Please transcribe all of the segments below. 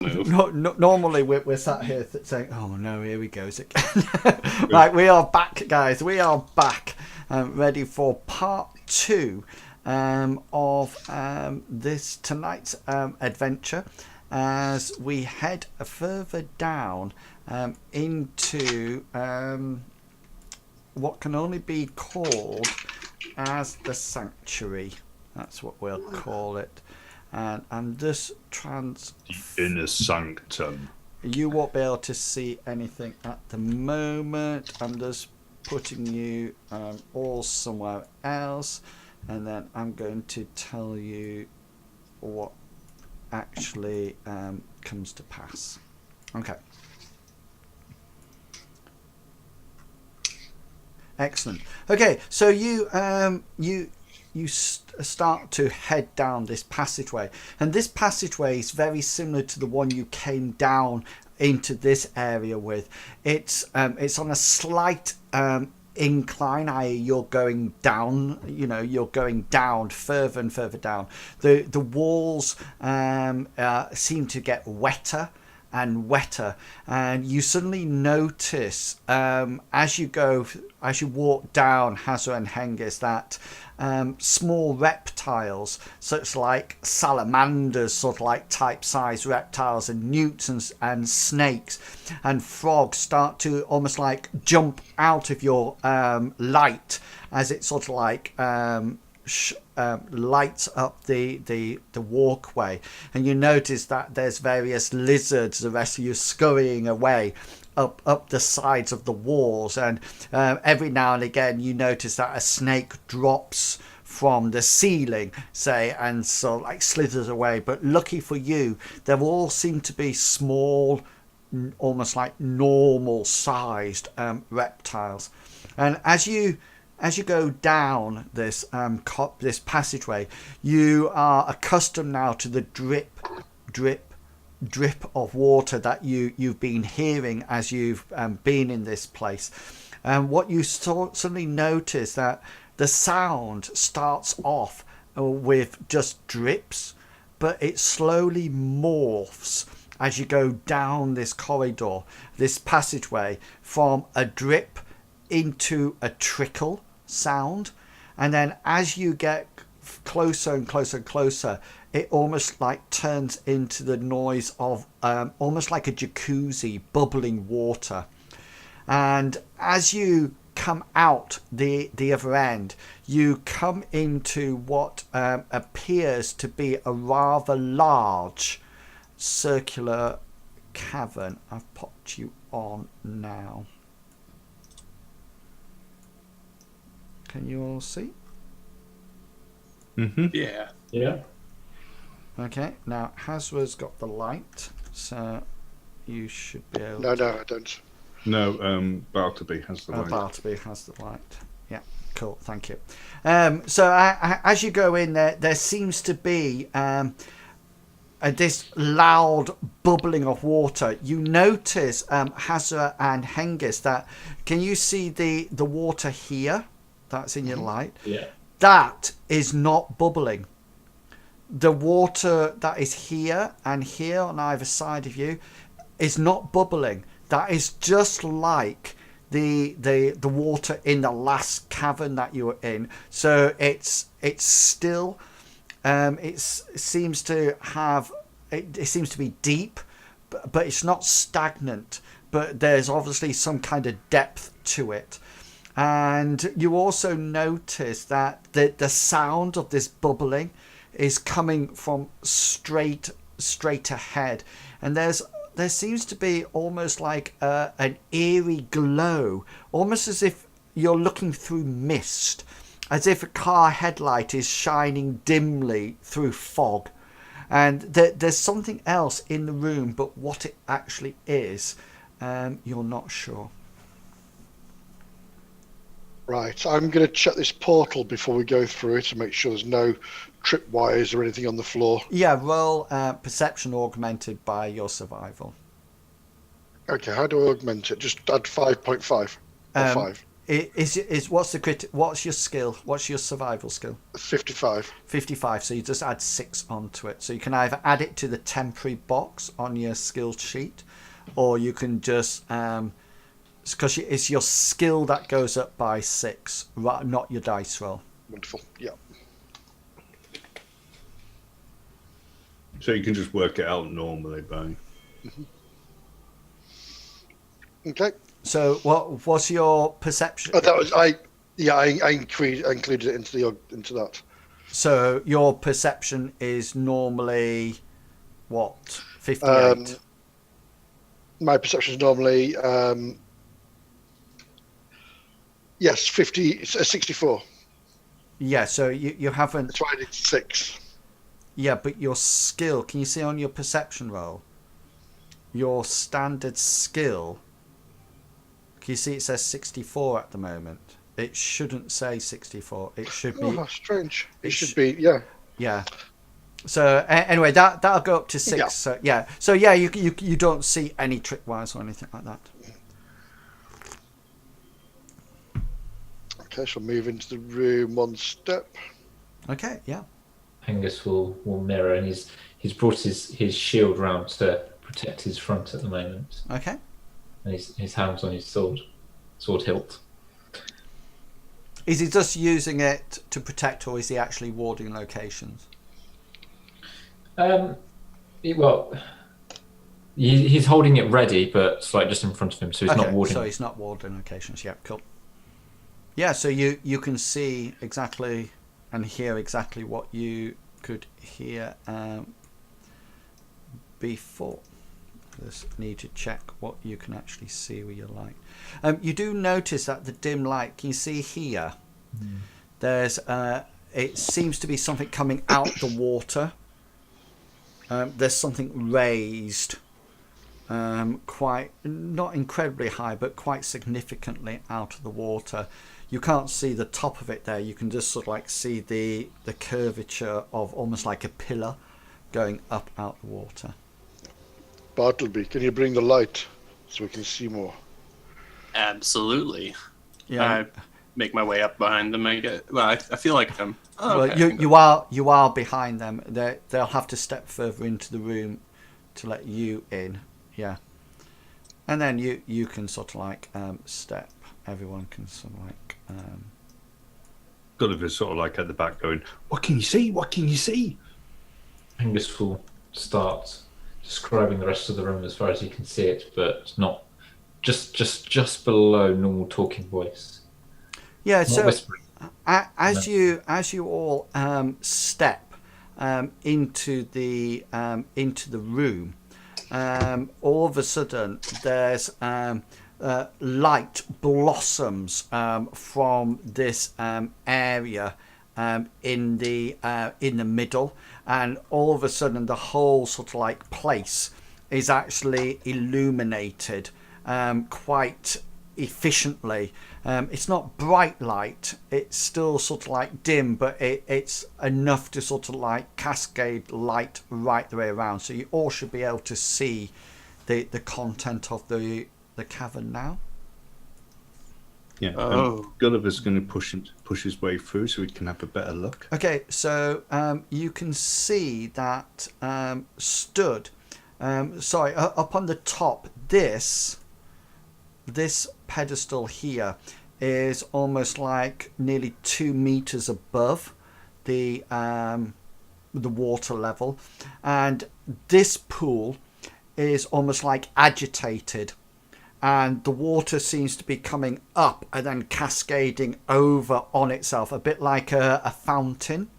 move. Normally we're sat here saying, "Oh no, here he goes again." Right, we are back, guys. We are back, ready for part 2 of this tonight's adventure, as we head further down into what can only be called as the sanctuary. That's what we'll call it. And this The inner sanctum. You won't be able to see anything at the moment. I'm just putting you all somewhere else, and then I'm going to tell you what actually comes to pass. Okay. Excellent. Okay, so you start to head down this passageway, and this passageway is very similar to the one you came down into this area with. It's on a slight incline, i.e. you're going down, you're going down further and further down. The walls seem to get wetter and wetter, and you suddenly notice as you walk down Hazra and Hengist that small reptiles, such like salamanders, sort of like type-sized reptiles, and newts and snakes and frogs start to almost like jump out of your light as it sort of like lights up the walkway, and you notice that there's various lizards, the rest of you scurrying away up the sides of the walls, and every now and again you notice that a snake drops from the ceiling, say, and so like slithers away. But lucky for you, they all seem to be small, almost like normal sized reptiles. And as you go down this this passageway, you are accustomed now to the drip of water that you've been hearing as you've been in this place. And what you suddenly notice that the sound starts off with just drips, but it slowly morphs as you go down this corridor, this passageway, from a drip into a trickle sound, and then as you get closer and closer and closer, it almost like turns into the noise of almost like a jacuzzi bubbling water. And as you come out the other end, you come into what appears to be a rather large circular cavern. I've popped you on now. Can you all see? Mm-hmm. Yeah. Okay, now Hazra's got the light, so you should be able No, I don't. No, Bartleby has the light. Bartleby has the light. Yeah, cool, thank you. So as you go in there seems to be this loud bubbling of water. You notice, Hazra and Hengist, that can you see the water here? That's in your light. Yeah. That is not bubbling. The water that is here and here on either side of you is not bubbling. That is just like the water in the last cavern that you were in. So it's still it seems to be deep, but it's not stagnant. But there's obviously some kind of depth to it. And you also notice that the sound of this bubbling is coming from straight ahead, and there seems to be almost like an eerie glow, almost as if you're looking through mist, as if a car headlight is shining dimly through fog. And there's something else in the room, but what it actually is, you're not sure. Right, I'm going to check this portal before we go through it to make sure there's no tripwires or anything on the floor. Yeah, roll perception augmented by your survival. Okay, how do I augment it? Just add 5.5 or 5. is what's the what's your skill? What's your survival skill? 55. 55. So you just add 6 onto it. So you can either add it to the temporary box on your skill sheet, or you can just because it's your skill that goes up by 6, not your dice roll. Wonderful. Yeah. So you can just work it out normally by. Okay. So what was your perception? Oh, that was I included it into that. So your perception is normally what? 58. My perception is normally yes, 64. Yeah, so you haven't. That's why I did 6. Yeah, but your skill, can you see on your perception roll? Your standard skill, can you see it says 64 at the moment? It shouldn't say 64. It should be. Oh, strange. It should be, yeah. Yeah. So anyway, that'll go up to 6. Yeah. So yeah. So yeah, you don't see any tripwires or anything like that. Okay, so move into the room 1 step. Okay. Yeah. Angus will mirror, and he's brought his shield round to protect his front at the moment, Okay. and his hand's on his sword hilt. Is he just using it to protect, or is he actually warding locations? He's holding it ready, but it's like just in front of him, so he's not warding. So he's not warding locations. Yeah, cool. Yeah, so you can see exactly and hear exactly what you could hear before. Just need to check what you can actually see with your light. You do notice that the dim light, can you see here? There's it seems to be something coming out the water. There's something raised, quite not incredibly high, but quite significantly out of the water. You can't see the top of it there. You can just sort of like see the curvature of almost like a pillar going up out the water. Bartleby, can you bring the light so we can see more? Absolutely. Yeah. I make my way up behind them. I feel like I'm. Oh, Well, okay. you are behind them. They'll have to step further into the room to let you in. Yeah. And then you can sort of like step. Everyone can sort of like. Gulliver's sort of like at the back going, "What can you see? What can you see?" Angus will start describing the rest of the room as far as he can see it, but not just below normal talking voice. Yeah. Not So whispering. as you all step into the room, all of a sudden there's light blossoms from this area in the middle, and all of a sudden the whole sort of like place is actually illuminated quite efficiently. It's not bright light, it's still sort of like dim, but it's enough to sort of like cascade light right the way around, so you all should be able to see the content of the cavern now. Yeah. Oh. Gulliver's going to push his way through so he can have a better look. Okay, so you can see that stood up on the top, this pedestal here is almost like nearly 2 meters above the water level, and this pool is almost like agitated, and the water seems to be coming up and then cascading over on itself, a bit like a fountain.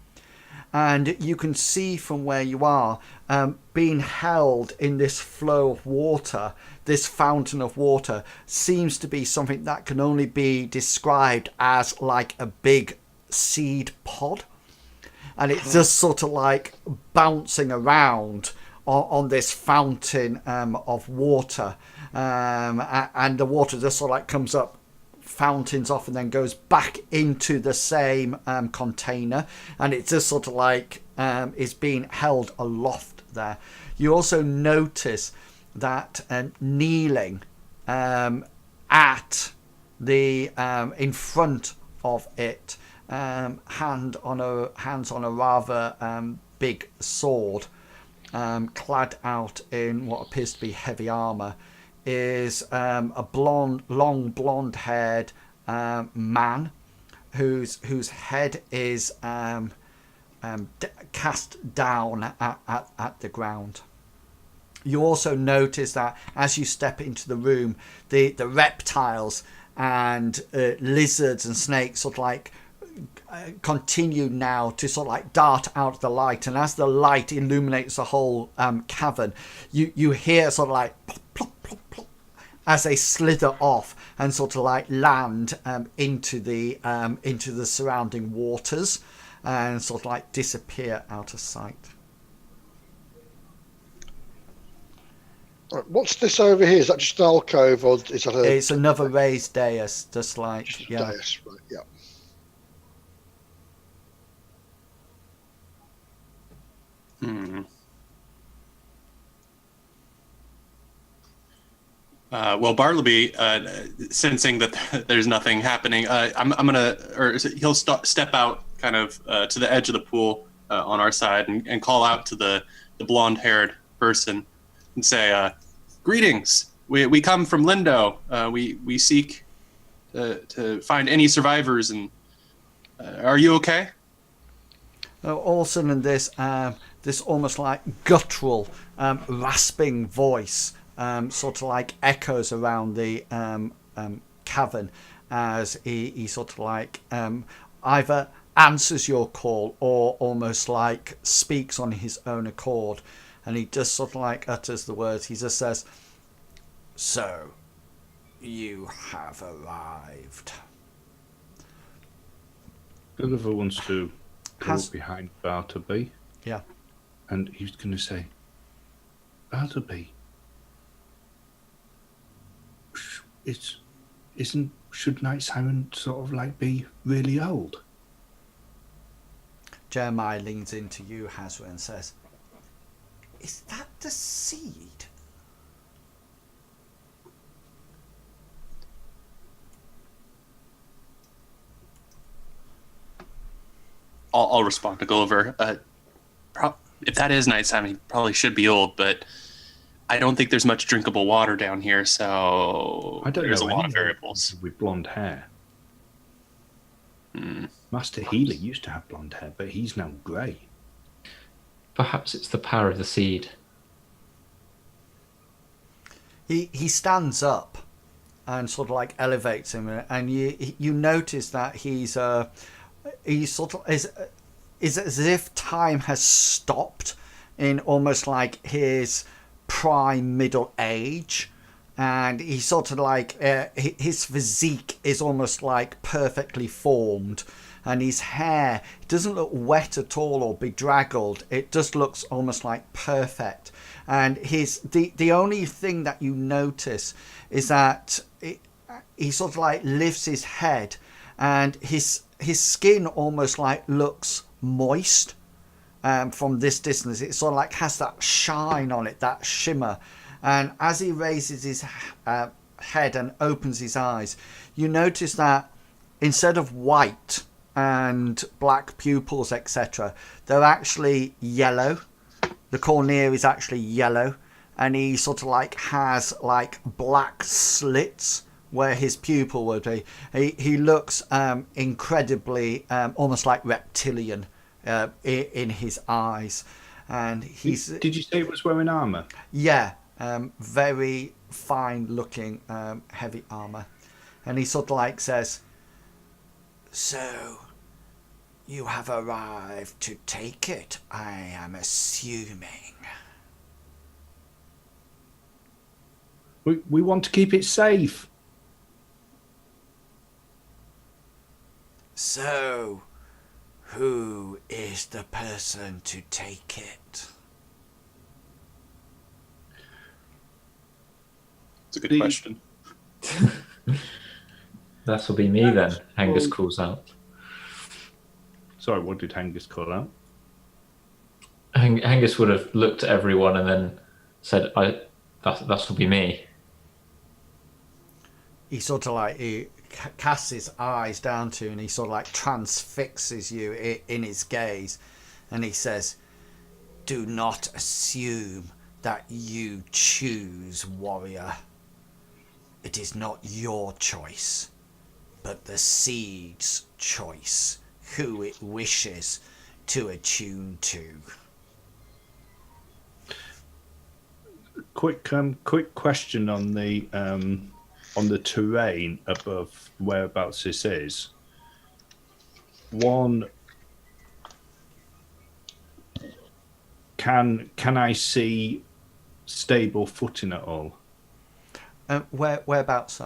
And you can see from where you are, being held in this flow of water, this fountain of water, seems to be something that can only be described as like a big seed pod. And it's just sort of like bouncing around on this fountain of water. And the water just sort of like comes up, fountains off, and then goes back into the same container, and it just sort of like is being held aloft there. You also notice that kneeling at The in front of it, hands on a rather big sword, clad out in what appears to be heavy armor, is a long blonde-haired man whose head is cast down at the ground. You also notice that as you step into the room, the reptiles and lizards and snakes sort of like continue now to sort of like dart out of the light, and as the light illuminates the whole cavern, you hear sort of like plop, plop, plop, plop, as they slither off and sort of like land into the surrounding waters and sort of like disappear out of sight. All right, what's this over here? Is that just an alcove, or is that a? It's another raised dais, just like Just a yeah. dais, right? Yeah. Well, Bartleby, sensing that there's nothing happening, he'll step out kind of to the edge of the pool on our side and call out to the blonde-haired person and say, "Greetings. We come from Lindo. We seek to find any survivors. And are you okay?" All of a sudden, this almost like guttural, rasping voice sort of like echoes around the cavern as he sort of like either answers your call or almost like speaks on his own accord, and he just sort of like utters the words. He just says, "So, you have arrived." Gulliver wants to go up behind Bartleby. Yeah. And he's going to say, "Bartleby, should Night Siren sort of like be really old?" Jeremiah leans into you, Hazra, and says, "Is that the seed?" I'll respond to Gulliver. If that is Night Siren, he probably should be old, but I don't think there's much drinkable water down here, so I don't there's know a lot of anyone variables. with blonde hair. Master Healer used to have blonde hair, but he's now grey. Perhaps it's the power of the seed. He stands up and sort of like elevates him, and you notice that he's sort of is as if time has stopped in almost like his prime middle age, and he's sort of like his physique is almost like perfectly formed, and his hair doesn't look wet at all or bedraggled. It just looks almost like perfect. And the only thing that you notice is that he sort of like lifts his head, and his skin almost like looks moist from this distance. It sort of like has that shine on it, that shimmer. And as he raises his head and opens his eyes, you notice that instead of white and black pupils, etc., they're actually yellow. The cornea is actually yellow, and he sort of like has like black slits where his pupil would be. He looks incredibly almost like reptilian in his eyes, and he's. Did you say it was wearing armour? Yeah, very fine looking heavy armour, and he sort of like says, "So, you have arrived to take it, I am assuming." We want to keep it safe. So, who is the person to take it? It's a good question. That'll be me then, Angus calls out. Sorry, what did Angus call out? Angus would have looked at everyone and then said, that'll be me. He sort of like casts his eyes down to you, and he sort of like transfixes you in his gaze, and he says, "Do not assume that you choose, warrior. It is not your choice, but the seed's choice, who it wishes to attune to." Quick question on the terrain above whereabouts this is. One, can I see stable footing at all Whereabouts, Si?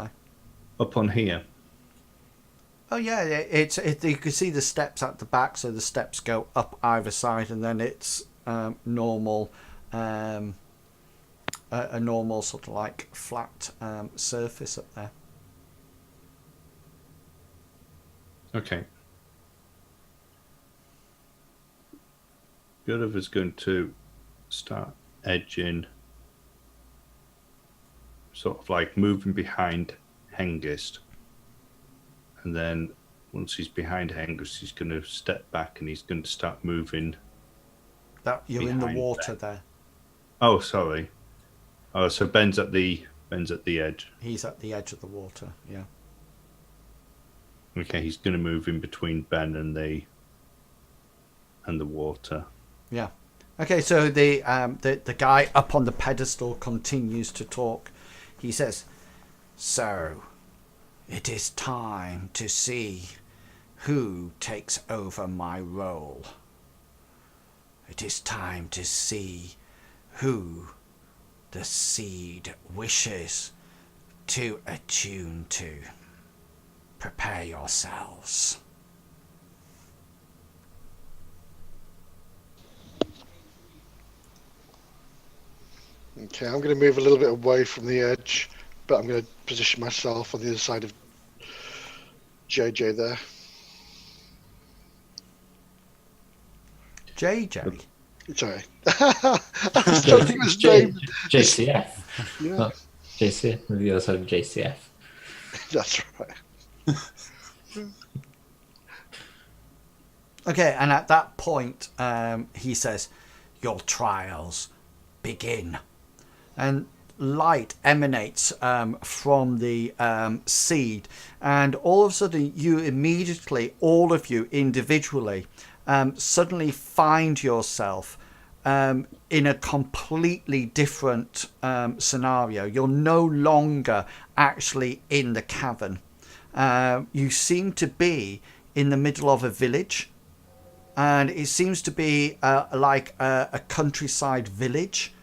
up on here? Oh yeah, you can see the steps at the back, so the steps go up either side, and then it's normal, a normal sort of like flat surface up there. Okay. Gulliver's going to start edging, sort of like moving behind Hengist. And then once he's behind Hengist, he's going to step back and he's going to start moving. That you're in the Behind water there. Oh, sorry. Oh, so Ben's at the edge. He's at the edge of the water. Yeah. Okay, he's going to move in between Ben and the water. Yeah. Okay, so the guy up on the pedestal continues to talk. He says, "So, it is time to see who takes over my role. It is time to see who the seed wishes to attune to. Prepare yourselves." Okay, I'm going to move a little bit away from the edge, but I'm going to position myself on the other side of JJ there. JJ? Sorry. I was trying to think of his name. JCF. Yeah, Not JCF, the other side of JCF. that's right. Okay, and at that point, he says, "Your trials begin." And light emanates from the seed, and all of a sudden you immediately, all of you individually, suddenly find yourself in a completely different scenario. You're no longer actually in the cavern. You seem to be in the middle of a village, and it seems to be like a countryside village.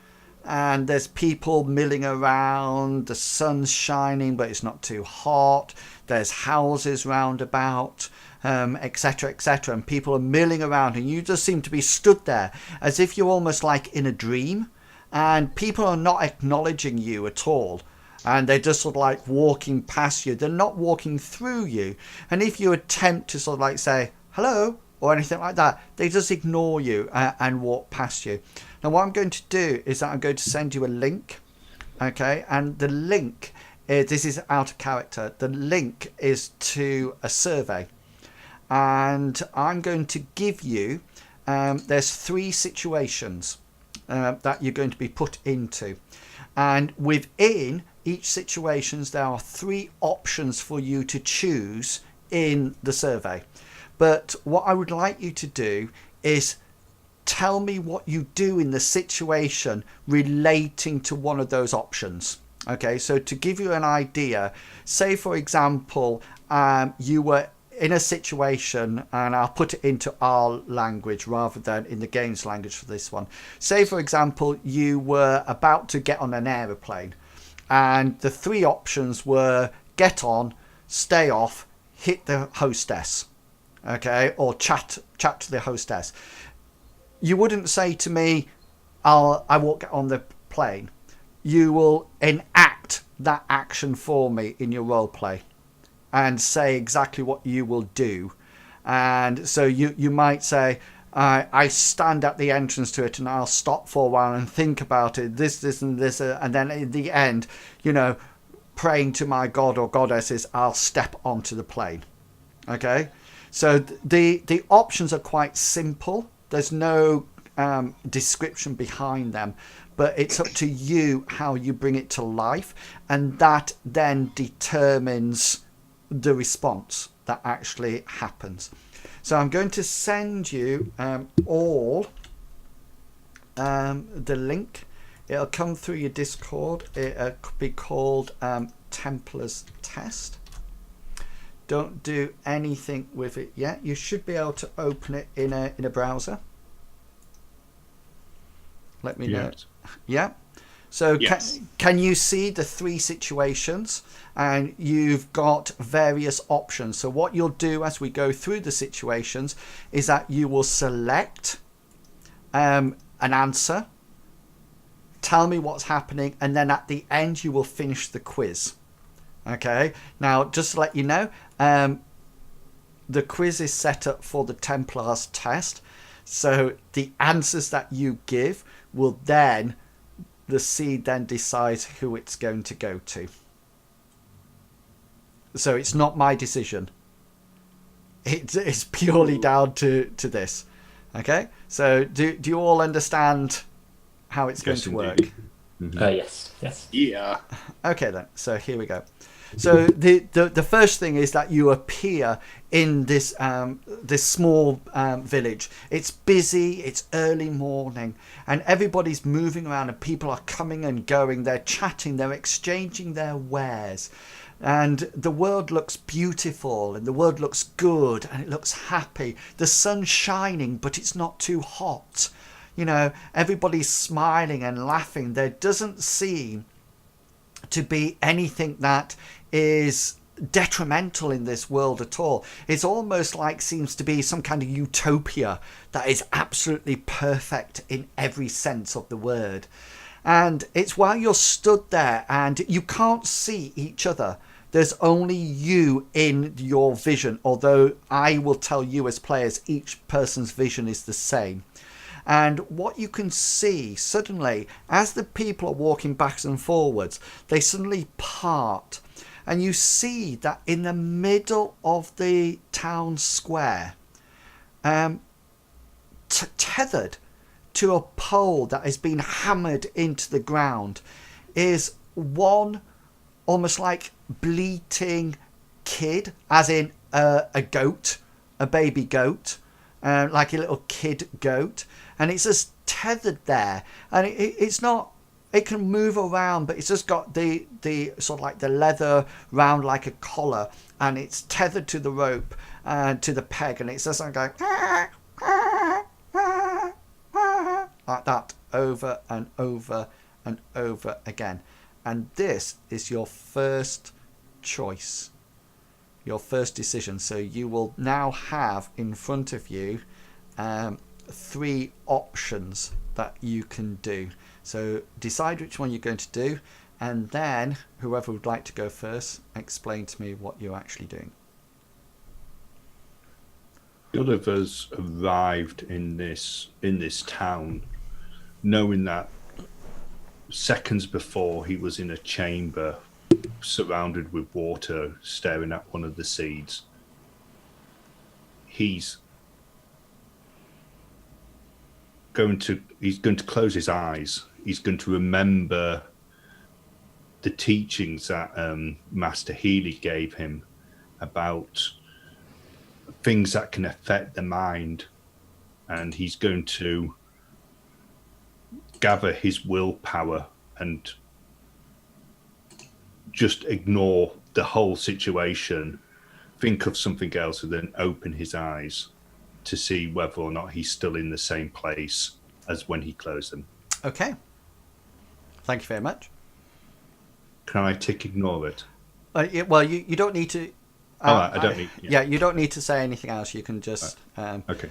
And there's people milling around, the sun's shining but it's not too hot, there's houses round about, etc, etc, and people are milling around, and you just seem to be stood there as if you're almost like in a dream, and people are not acknowledging you at all, and they're just sort of like walking past you. They're not walking through you, and if you attempt to sort of like say hello or anything like that, they just ignore you and walk past you. Now what I'm going to do is that I'm going to send you a link, okay, and the link this is out of character. The link is to a survey, and I'm going to give you there's 3 situations that you're going to be put into, and within each situations there are 3 options for you to choose in the survey. But what I would like you to do is tell me what you do in the situation relating to one of those options. Okay, so to give you an idea, say for example, you were in a situation, and I'll put it into our language rather than in the game's language for this one. Say for example, you were about to get on an aeroplane, and the 3 options were get on, stay off, hit the hostess, okay, or chat to the hostess. You wouldn't say to me, I won't get on the plane. You will enact that action for me in your role play and say exactly what you will do. And so you might say, I stand at the entrance to it and I'll stop for a while and think about it, this and this, and then at the end, praying to my god or goddesses, I'll step onto the plane. Okay, so the options are quite simple. There's no description behind them, but it's up to you how you bring it to life, and that then determines the response that actually happens. So I'm going to send you all the link. It'll come through your Discord. It could be called Templar's Test. Don't do anything with it yet. You should be able to open it in a browser. Let me know. Yeah. So Yes. can you see the 3 situations? And you've got various options. So what you'll do as we go through the situations is that you will select an answer, tell me what's happening, and then at the end you will finish the quiz. Okay, now just to let you know, the quiz is set up for the Templar's test, so the answers that you give will then, the seed then decides who it's going to go to. So it's not my decision. It's purely down to this. Okay, so do you all understand how it's going to work? Yes. Yeah. Okay then, so here we go. So the first thing is that you appear in this this small village. It's busy, it's early morning, and everybody's moving around, and people are coming and going. They're chatting, they're exchanging their wares, and the world looks beautiful, and the world looks good, and it looks happy. The sun's shining, but it's not too hot. You know, everybody's smiling and laughing. There doesn't seem to be anything that is detrimental in this world at all. It's almost like seems to be some kind of utopia that is absolutely perfect in every sense of the word. And it's while you're stood there and you can't see each other. There's only you in your vision, although I will tell you as players each person's vision is the same. And what you can see suddenly, as the people are walking backwards and forwards, they suddenly part. And you see that in the middle of the town square, tethered to a pole that has been hammered into the ground, is one almost like bleating kid, as in a goat, a baby goat, like a little kid goat. And it's just tethered there, and it's not, it can move around, but it's just got the sort of like the leather round like a collar, and it's tethered to the rope and to the peg, and it's just like going like that over and over and over again. And this is your first choice, your first decision. So you will now have in front of you 3 options that you can do. So decide which one you're going to do, and then whoever would like to go first, explain to me what you're actually doing. The other of us arrived in this town knowing that seconds before he was in a chamber surrounded with water staring at one of the seeds. He's going to close his eyes. He's going to remember the teachings that Master Healy gave him about things that can affect the mind, and he's going to gather his willpower and just ignore the whole situation, think of something else, and then open his eyes to see whether or not he's still in the same place as when he closed them. Okay. Thank you very much. Can I tick ignore it? Well, you don't need to. I don't need. Yeah, you don't need to say anything else. You can just Okay.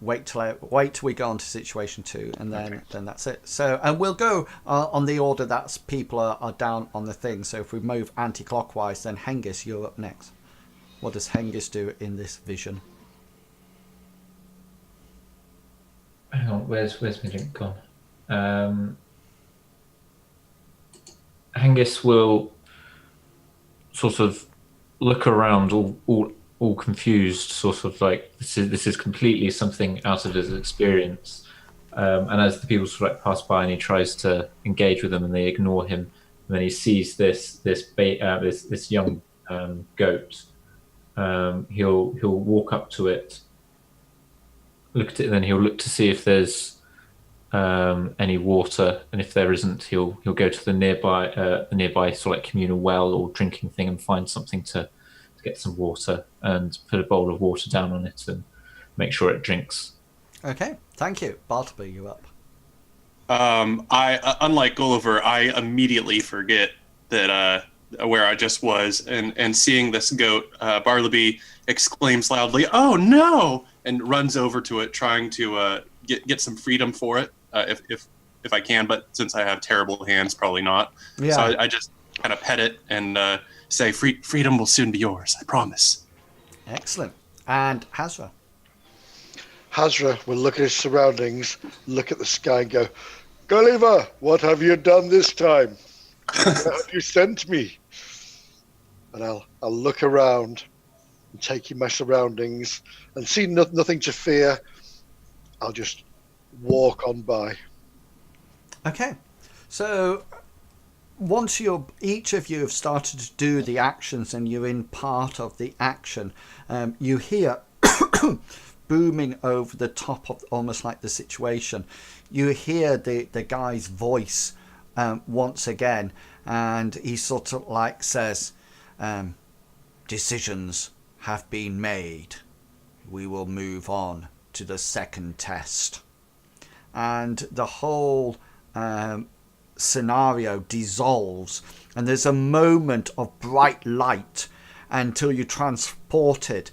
wait till we go on to situation 2, and then that's it. So, and we'll go on the order that people are down on the thing. So if we move anti-clockwise, then Hengist, you're up next. What does Hengist do in this vision? Hang on, where's my link gone? Hengist Hengist will sort of look around, all confused, sort of like this is completely something out of his experience. And as the people sort of like pass by, and he tries to engage with them, and they ignore him, and then he sees this young goat. He'll walk up to it, look at it, and then he'll look to see if there's any water, and if there isn't, he'll go to the nearby sort of like communal well or drinking thing and find something to get some water and put a bowl of water down on it and make sure it drinks. Okay, thank you. Bartleby, you up. I unlike Gulliver, I immediately forget that where I just was, and seeing this goat, Bartleby exclaims loudly, "Oh no!" and runs over to it, trying to get some freedom for it, if I can. But since I have terrible hands, probably not. Yeah. So I just kind of pet it and say, "Freedom will soon be yours. I promise." Excellent. And Hazra. Hazra will look at his surroundings, look at the sky, and go, "Gulliver, what have you done this time? Where have you sent me?" And I'll look around and take in my surroundings and see nothing to fear. I'll just walk on by. Okay, so once each of you have started to do the actions and you're in part of the action, you hear booming over the top of almost like the situation. You hear the guy's voice once again, and he sort of like says, "Decisions have been made. We will move on to the second test." And the whole scenario dissolves, and there's a moment of bright light until you transport it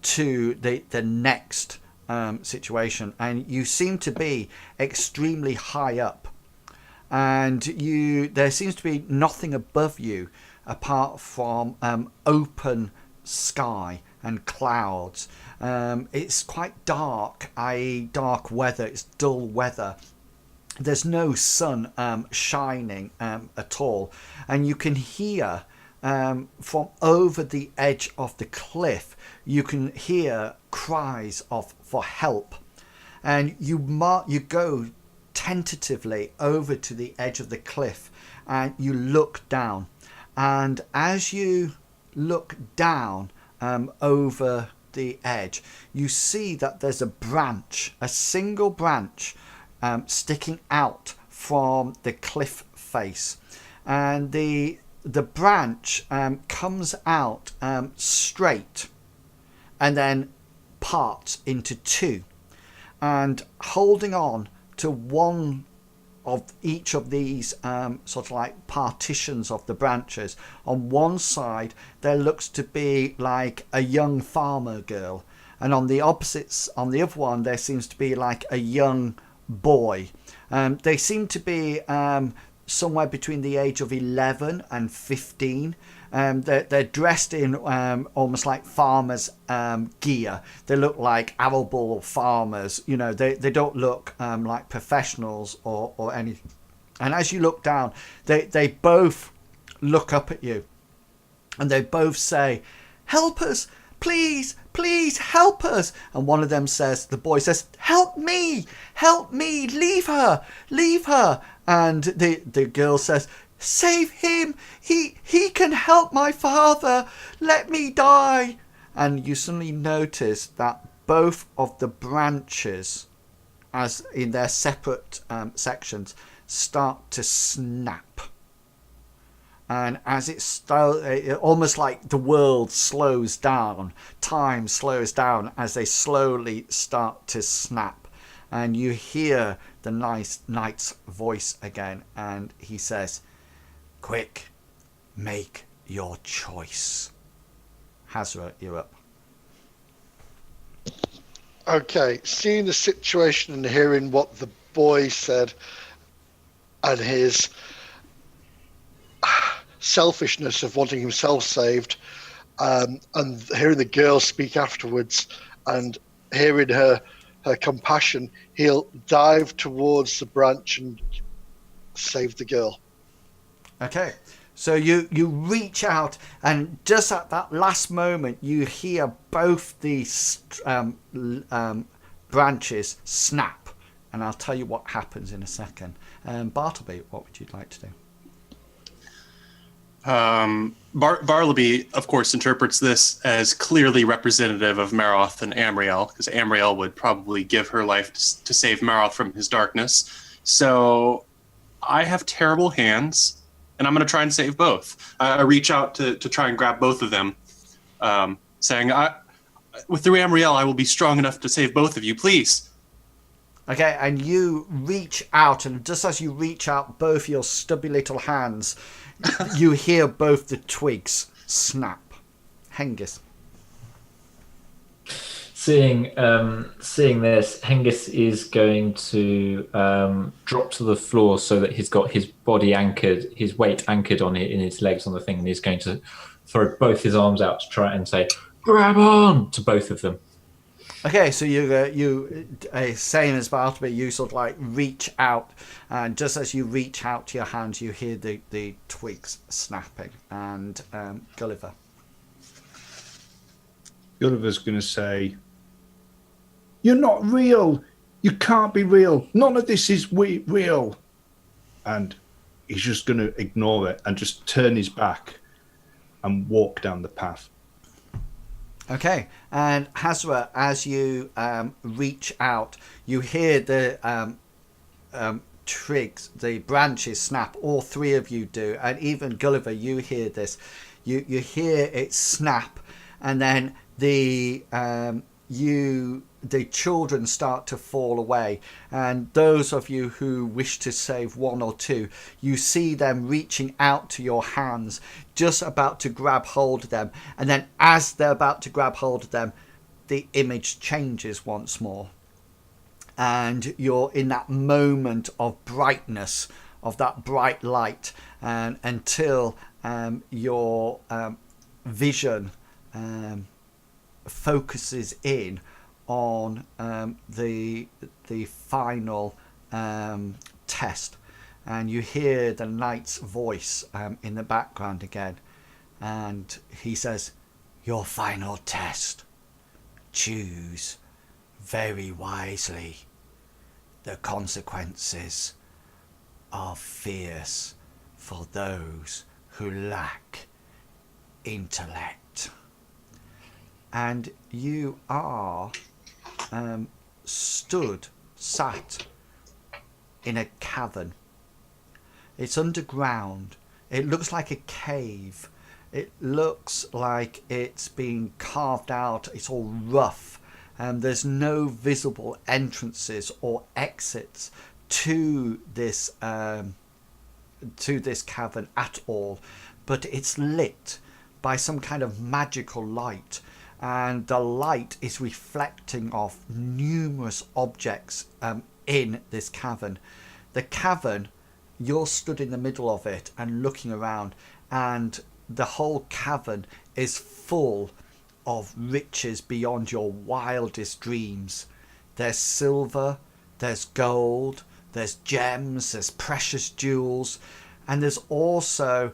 to the next situation, and you seem to be extremely high up, and there seems to be nothing above you apart from open sky and clouds. It's quite dark, i.e. dark weather, it's dull weather. There's no sun shining at all, and you can hear from over the edge of the cliff, you can hear cries for help, and you go tentatively over to the edge of the cliff, and you look down, and as you look down over the edge, you see that there's a single branch sticking out from the cliff face, and the branch comes out straight and then parts into two, and holding on to one of each of these sort of like partitions of the branches, on one side there looks to be like a young farmer girl, and on the other one there seems to be like a young boy. They seem to be somewhere between the age of 11 and 15. They're dressed in almost like farmers' gear. They look like arable farmers. They don't look like professionals or anything. And as you look down, they both look up at you, and they both say, "Help us! Please, please help us!" And one of them says, the boy says, "Help me! Help me! Leave her! Leave her!" And the girl says, "Save him! He can help my father! Let me die!" And you suddenly notice that both of the branches, as in their separate sections, start to snap. And as it almost like the world slows down, time slows down as they slowly start to snap. And you hear the knight's voice again, and he says, "Quick, make your choice." Hazra, you're up. Okay, seeing the situation and hearing what the boy said and his selfishness of wanting himself saved, and hearing the girl speak afterwards and hearing her compassion, he'll dive towards the branch and save the girl. Okay, so you reach out, and just at that last moment, you hear both these branches snap, and I'll tell you what happens in a second. Bartleby, what would you like to do? Bartleby, of course, interprets this as clearly representative of Maroth and Amriel, because Amriel would probably give her life to save Maroth from his darkness. So I have terrible hands, and I'm going to try and save both. I reach out to try and grab both of them, saying, through Amriel, I will be strong enough to save both of you, please. Okay, and you reach out, and just as you reach out both your stubby little hands, you hear both the twigs snap. Hengist. Seeing this, Hengist is going to drop to the floor so that he's got his body anchored, his weight anchored on it in his legs on the thing, and he's going to throw both his arms out to try and say, "Grab on!" to both of them. Okay, so you same as Bartleby, you sort of like reach out, and just as you reach out to your hands, you hear the twigs snapping. And Gulliver. Gulliver's going to say, "You're not real. You can't be real. None of this is real." And he's just going to ignore it and just turn his back and walk down the path. Okay, and Hazra, as you reach out, you hear the twigs, the branches snap. All three of you do, and even Gulliver, you hear this. You hear it snap, and then the children start to fall away, and those of you who wish to save one or two, you see them reaching out to your hands, just about to grab hold of them, and then as they're about to grab hold of them, the image changes once more, and you're in that moment of brightness, of that bright light, and until your vision focuses in on the final test, and you hear the knight's voice in the background again, and he says, "Your final test. Choose very wisely. The consequences are fierce for those who lack intellect." And you are sat in a cavern. It's underground. It looks like a cave. It looks like it's been carved out. It's all rough. There's no visible entrances or exits to this cavern at all, but it's lit by some kind of magical light, and the light is reflecting off numerous objects in this cavern. The cavern, you're stood in the middle of it and looking around, and the whole cavern is full of riches beyond your wildest dreams. There's silver, there's gold, there's gems, there's precious jewels, and there's also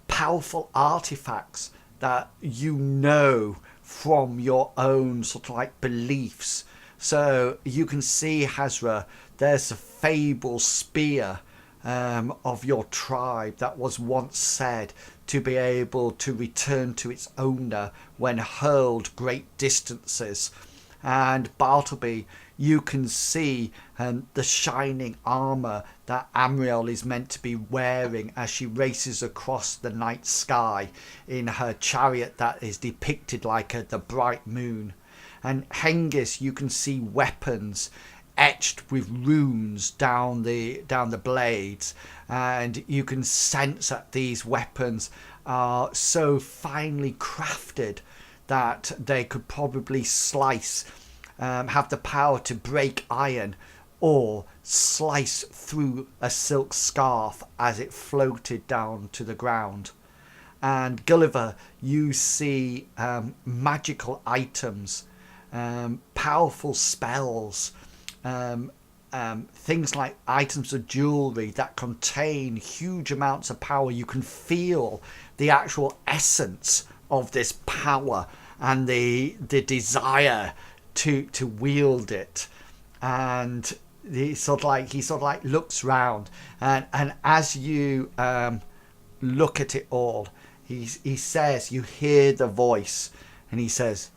powerful artifacts that you know from your own sort of like beliefs. So you can see, Hazra, there's a fable spear of your tribe that was once said to be able to return to its owner when hurled great distances. And Bartleby, you can see the shining armour that Amriel is meant to be wearing as she races across the night sky in her chariot that is depicted like the bright moon. And Hengist, you can see weapons etched with runes down the blades, and you can sense that these weapons are so finely crafted that they could probably slice, have the power to break iron or slice through a silk scarf as it floated down to the ground. And Gulliver, you see magical items, powerful spells, things like items of jewelry that contain huge amounts of power. You can feel the actual essence of this power and the desire to wield it. And he sort of like looks round, and as you look at it all, he says, you hear the voice, and he says,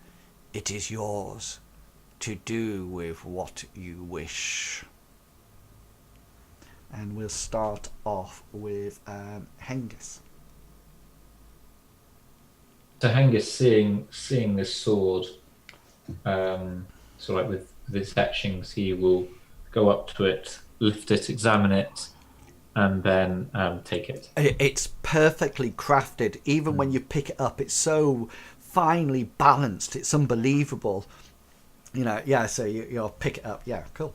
"It is yours to do with what you wish." And we'll start off with Hengist. So Hengist, seeing this sword, so like with its etchings, he will go up to it, lift it, examine it, and then take it. It's perfectly crafted. Even when you pick it up, it's so finely balanced. It's unbelievable. You know, yeah. So you'll pick it up. Yeah, cool.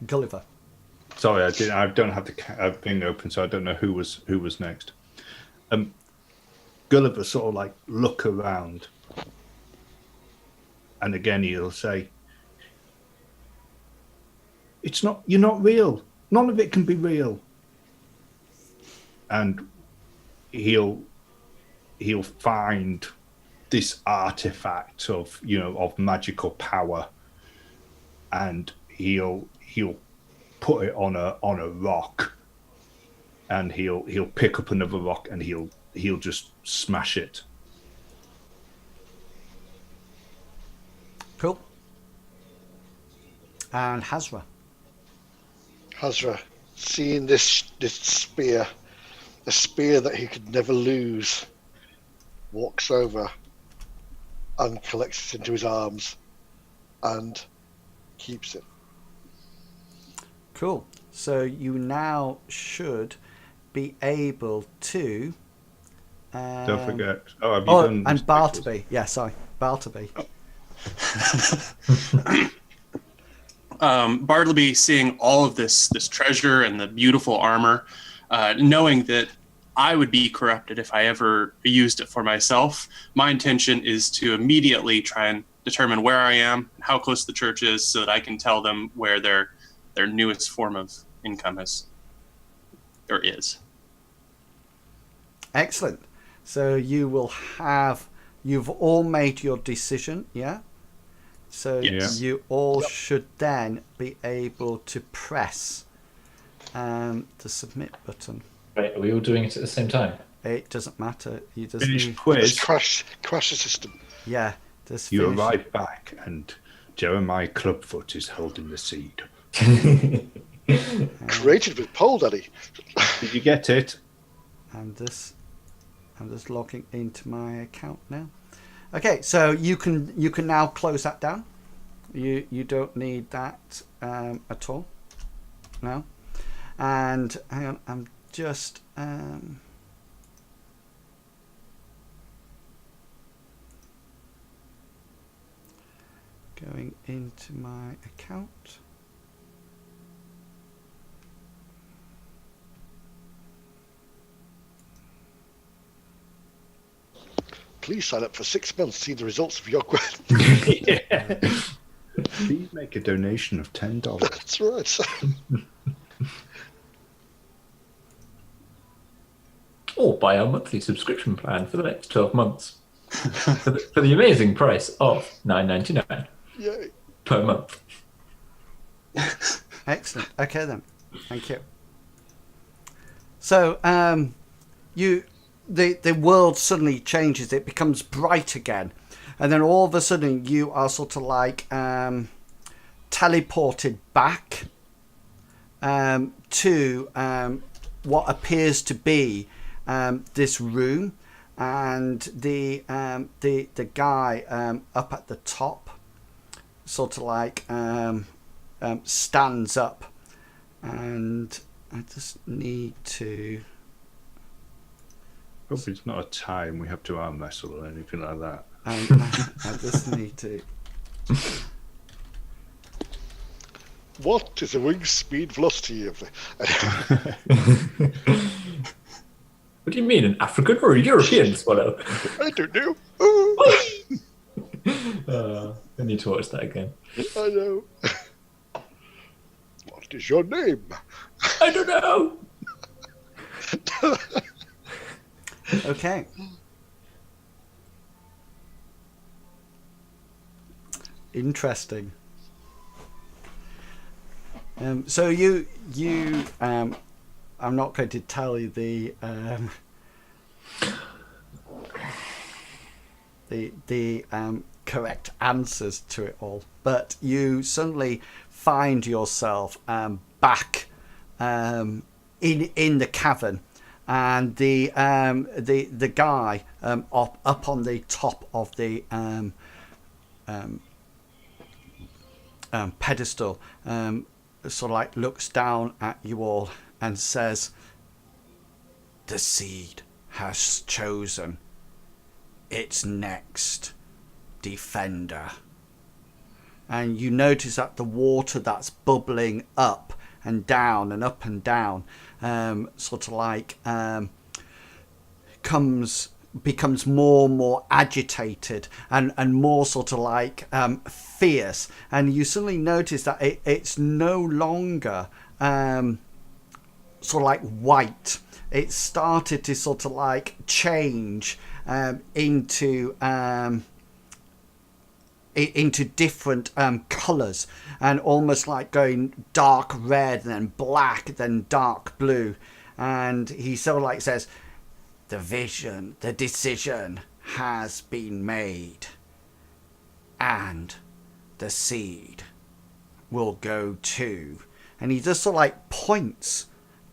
Gulliver. Sorry, I don't have the thing open, so I don't know who was next. Gulliver sort of like look around, and again he'll say, "It's not. You're not real. None of it can be real." And he'll find this artifact of magical power, and he'll put it on a rock, and he'll pick up another rock, and he'll just smash it. Cool. And Hazra. Hazra, seeing this spear, a spear that he could never lose, walks over and collects it into his arms and keeps it. Cool. So you now should be able to. Don't forget. Oh, have you done? And Bartleby. Yeah, sorry, Bartleby. Bartleby, seeing all of this treasure and the beautiful armor, knowing that I would be corrupted if I ever used it for myself, my intention is to immediately try and determine where I am and how close the church is, so that I can tell them where their newest form of income is. Excellent. So you've all made your decision, yeah? So Yes. you all should then be able to press the submit button. Right, are we all doing it at the same time? It doesn't matter. You just Finish need, quiz. Crash the system. yeah, just You finish. arrive back, and Jeremiah Clubfoot is holding the seed. Created with Pole Daddy. Did you get it? I'm just logging into my account now. Okay, so you can now close that down. You don't need that at all now. And hang on, I'm just going into my account. Please sign up for 6 months to see the results of your quest. Yeah. Please make a donation of $10. That's right. Or buy our monthly subscription plan for the next 12 months for the amazing price of $9.99 Yay. per month. Excellent. Okay then. Thank you. So the world suddenly changes. It becomes bright again, and then all of a sudden you are sort of like teleported back to what appears to be this room, and the guy up at the top sort of like stands up, and I just need to. Hope it's not a time we have to arm wrestle or anything like that. I just need to. What is the wing speed velocity of the... What do you mean, an African or a European swallow? I don't know. I need to watch that again. I know. What is your name? I don't know. Okay. Interesting. So you I'm not going to tell you the correct answers to it all, but you suddenly find yourself back in the cavern, and the guy up on the top of the pedestal sort of like looks down at you all and says, "The seed has chosen its next defender." And you notice that the water that's bubbling up and down and up and down sort of like becomes more and more agitated and more sort of like fierce, and you suddenly notice that it's no longer sort of like white. It started to sort of like change into different colours, and almost like going dark red, then black, then dark blue. And he sort of like says, the decision has been made, and the seed will go to. And he just sort of like points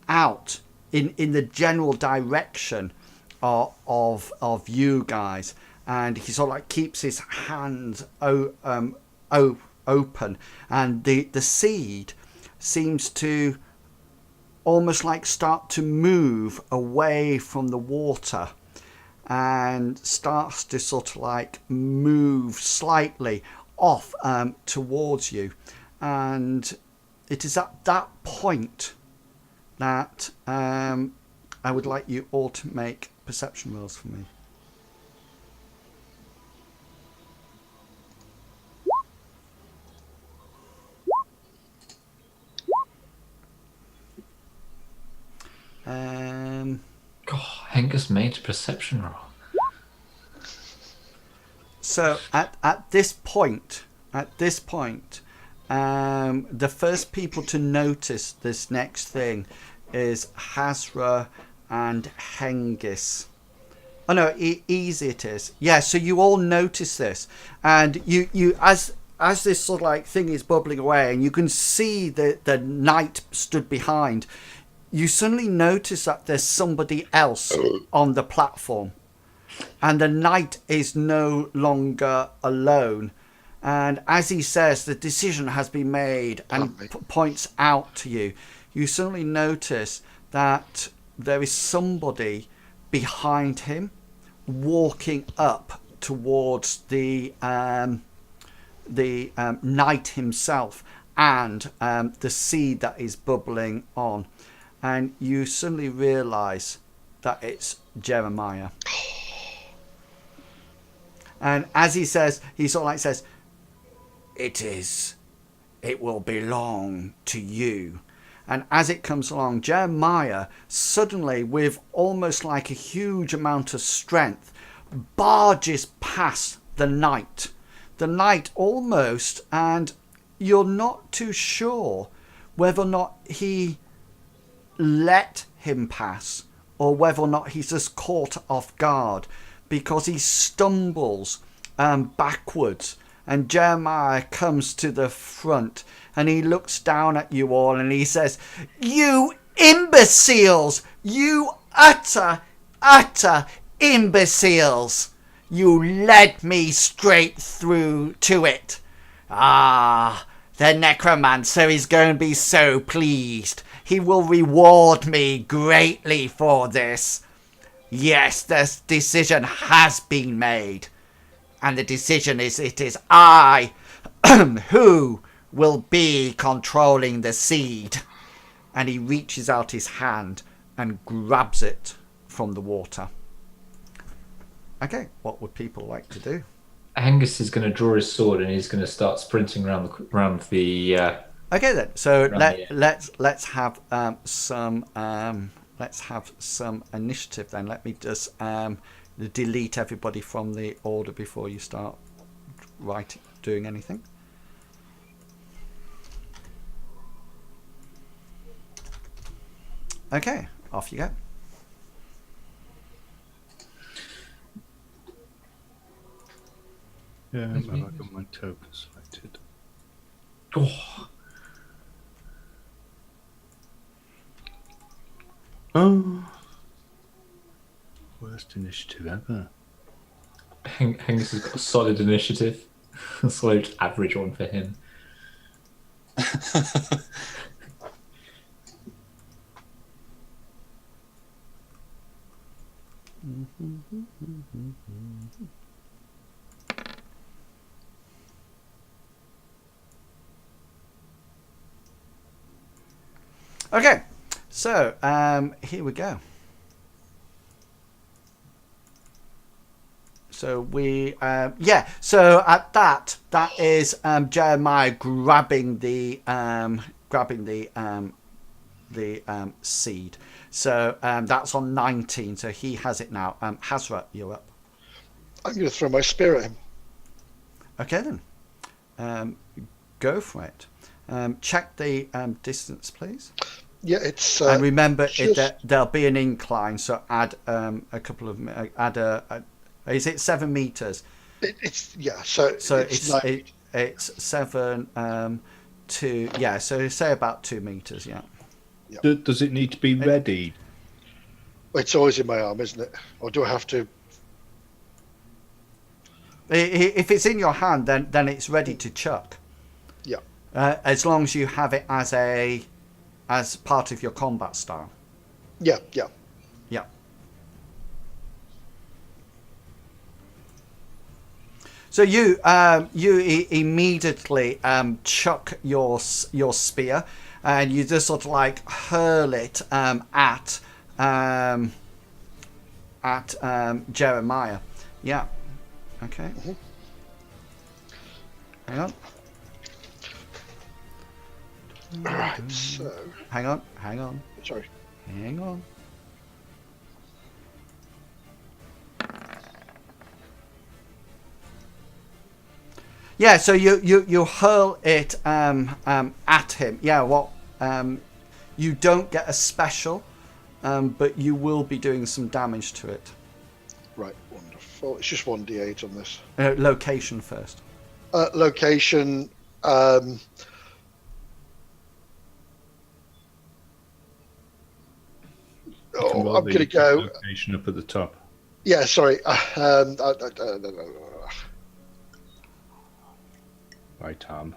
out in the general direction of you guys, and he sort of like keeps his hands open, and the seed seems to almost like start to move away from the water, and starts to sort of like move slightly off towards you. And it is at that point that I would like you all to make perception rolls for me. Hengus made a perception roll. So at this point, the first people to notice this next thing is Hazra and Hengis. Oh no, easy it is. Yeah, so you all notice this, and you as this sort of like thing is bubbling away, and you can see the knight stood behind. You suddenly notice that there's somebody else on the platform, and the knight is no longer alone. And as he says, the decision has been made, and points out to you, you suddenly notice that there is somebody behind him walking up towards the knight himself, and the seed that is bubbling on. And you suddenly realise that it's Jeremiah. And as he says, he sort of like says, it will belong to you. And as it comes along, Jeremiah suddenly, with almost like a huge amount of strength, barges past the knight. The knight almost, and you're not too sure whether or not he let him pass, or whether or not he's just caught off guard, because he stumbles backwards, and Jeremiah comes to the front, and he looks down at you all, and he says, "You imbeciles! You utter imbeciles! You led me straight through to it. Ah, the necromancer is going to be so pleased. He will reward me greatly for this. Yes, the decision has been made. And the decision is, it is I who will be controlling the seed." And he reaches out his hand and grabs it from the water. Okay, what would people like to do? Angus is going to draw his sword and he's going to start sprinting around the. Okay then. So Around the- let's have some initiative then. Let me just delete everybody from the order before you start doing anything. Okay, off you go. Yeah, I've got my token selected. Oh, Oh, worst initiative ever. Angus has got a solid initiative. A solid average one for him. Okay, so here we go. So we, So at that is Jeremiah grabbing the seed. So that's on 19. So he has it now. Hazra, you're up. I'm going to throw my spear at him. Okay then, go for it. Check the distance, please. Yeah, it's. And remember, just- there'll be an incline. So add is it 7 meters? It's yeah. So it's nine- it's 7 to So say about 2 meters. Yeah. Does it need to be ready? It's always in my arm, isn't it? Or do I have to? If it's in your hand, then it's ready to chuck. Yeah. As long as you have it as part of your combat style. Yeah. Yeah. Yeah. So you immediately chuck your spear, and you just sort of like hurl it at Jeremiah. Yeah. Okay. Mm-hmm. Hang on. All right. So Hang on. sorry. Hang on. Yeah, so you hurl it at him. Yeah, what you don't get a special, but you will be doing some damage to it. Right. Wonderful. It's just 1d8 on this. Location first. Location. I'm going to go. Location up at the top. Yeah. Sorry. Right arm.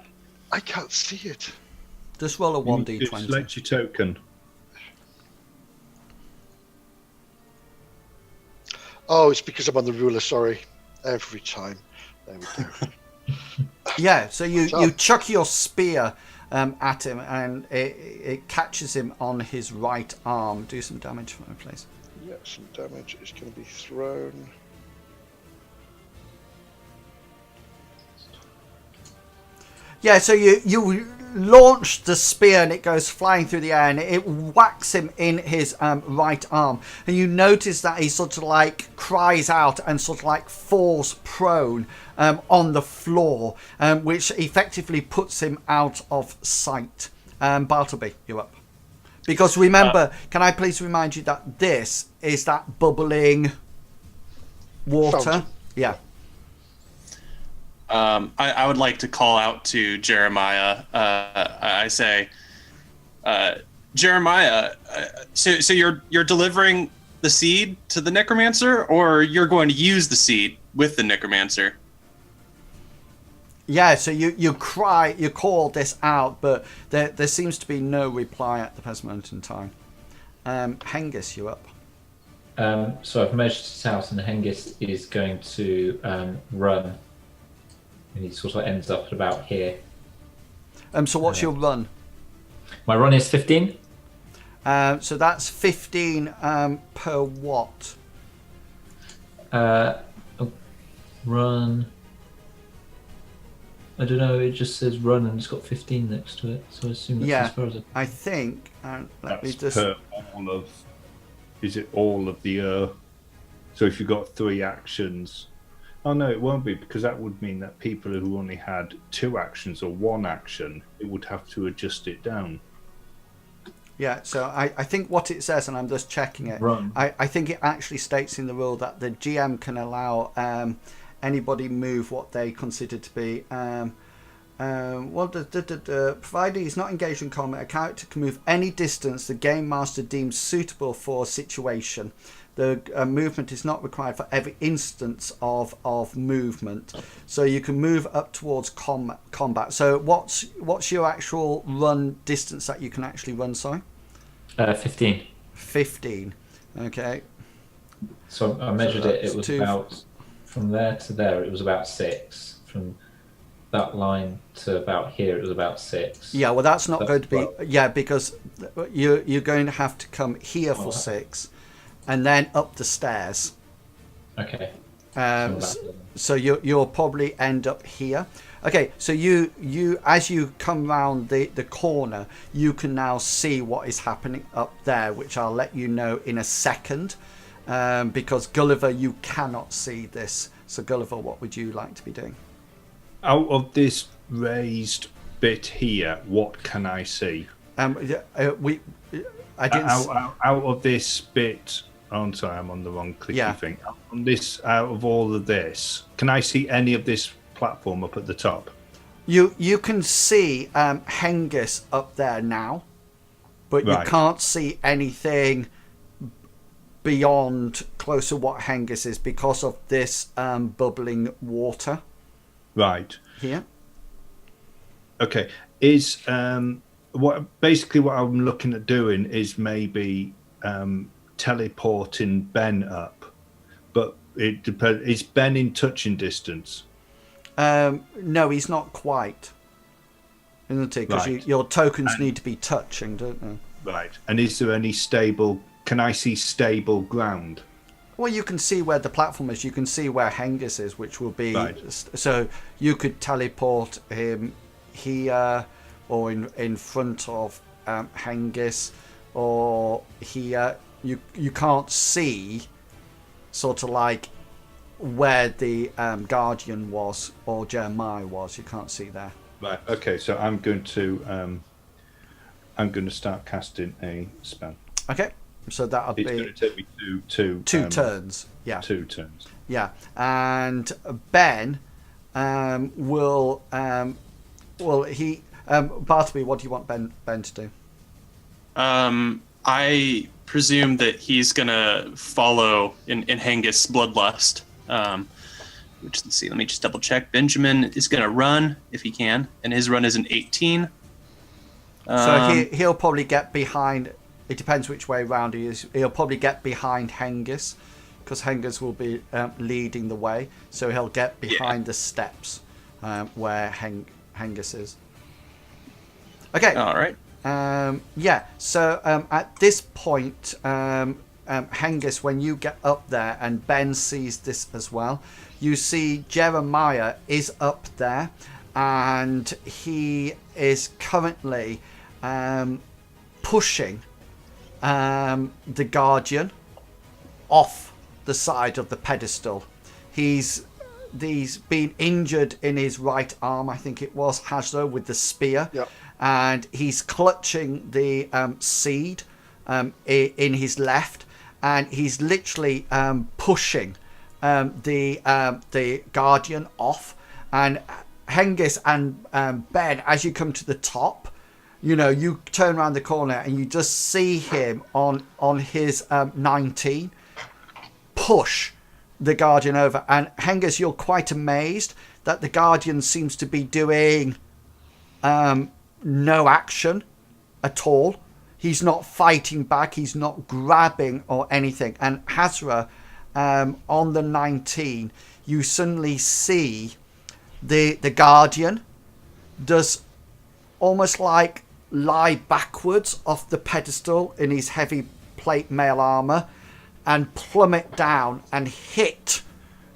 I can't see it. Just roll a You need to 1d20. select your token. Oh, it's because I'm on the ruler. Sorry. Every time. There we go. Yeah, so you chuck your spear at him, and it catches him on his right arm. Do some damage for me, please. Yeah, some damage is going to be thrown. Yeah, so you launch the spear and it goes flying through the air and it whacks him in his right arm. And you notice that he sort of like cries out and sort of like falls prone on the floor, which effectively puts him out of sight. Bartleby, you're up. Because remember, can I please remind you that this is that bubbling water? Fountain. Yeah. I would like to call out to Jeremiah. I say, Jeremiah, so you're delivering the seed to the necromancer, or you're going to use the seed with the necromancer? Yeah, so you call this out, but there seems to be no reply at the present moment in time. Hengist, you up? So I've measured it out, and Hengist is going to run. And he sort of ends up at about here. So what's your run? My run is 15. So that's 15 per what? Run. I don't know. It just says run, and it's got 15 next to it. So I assume that's as far as I think. Let me That's just. per all of. Is it all of the? So if you've got 3 actions, oh no, it won't be, because that would mean that people who only had 2 actions or 1 action, it would have to adjust it down. Yeah, so I think what it says, and I'm just checking it, Run. I think it actually states in the rule that the GM can allow anybody move what they consider to be... provided he's not engaged in combat, a character can move any distance the game master deems suitable for a situation. The movement is not required for every instance of movement, so you can move up towards combat. So what's your actual run distance that you can actually run? Sorry, 15. 15. Okay. So I measured So it. It that's was 2. about from there to there. It was about 6. From that line to about here, it was about 6. Yeah, well, that's not That's going to be 12. yeah, because you're going to have to come here for 6, and then up the stairs. Okay. So you'll probably end up here. Okay, so you as you come round the corner, you can now see what is happening up there, which I'll let you know in a second. Because Gulliver, you cannot see this. So Gulliver, what would you like to be doing? Out of this raised bit here, what can I see? I didn't. Out of this bit. Oh, I'm sorry, I'm on the wrong clicky thing. On this, out of all of this, can I see any of this platform up at the top? You can see Hengist up there now, but Right. you can't see anything beyond close to what Hengist is because of this bubbling water Right. here. Okay. Is what I'm looking at doing is maybe teleporting Ben up, but it depends. Is Ben in touching distance? No, he's not quite, isn't he? Because Right. your tokens need to be touching, don't they? Right. And is there any stable? Can I see stable ground? Well, you can see where the platform is. You can see where Hengist is, which will be... Right. So you could teleport him here or in front of Hengist or here. You can't see sort of like where the Guardian was or Jeremiah was. You can't see there. Right. Okay. So I'm going to start casting a spell. Okay. So that'll It's be going to take me two turns. Yeah. 2 turns. Yeah, and Ben will he Bartleby, what do you want Ben to do? I presume that he's gonna follow in Hengist's bloodlust. Which, let's see, let me just double check. Benjamin is gonna run if he can, and his run is an 18. So he'll probably get behind. It depends which way round he is. He'll probably get behind Hengist because Hengist will be leading the way. So he'll get behind the steps where Hengist is. Okay. All right. Yeah. So at this point, Hengist, when you get up there, and Ben sees this as well, you see Jeremiah is up there, and he is currently pushing the Guardian off the side of the pedestal. He's been injured in his right arm, I think it was, Hazra, with the spear. Yep. And he's clutching the seed in his left, and he's literally pushing the Guardian off. And Hengist and Ben, as you come to the top, you turn around the corner and you just see him on his 19 push the Guardian over. And Hengist, you're quite amazed that the Guardian seems to be doing no action at all. He's not fighting back. He's not grabbing or anything. And Hazra, on the 19, you suddenly see the Guardian does almost like lie backwards off the pedestal in his heavy plate mail armor and plummet down and hit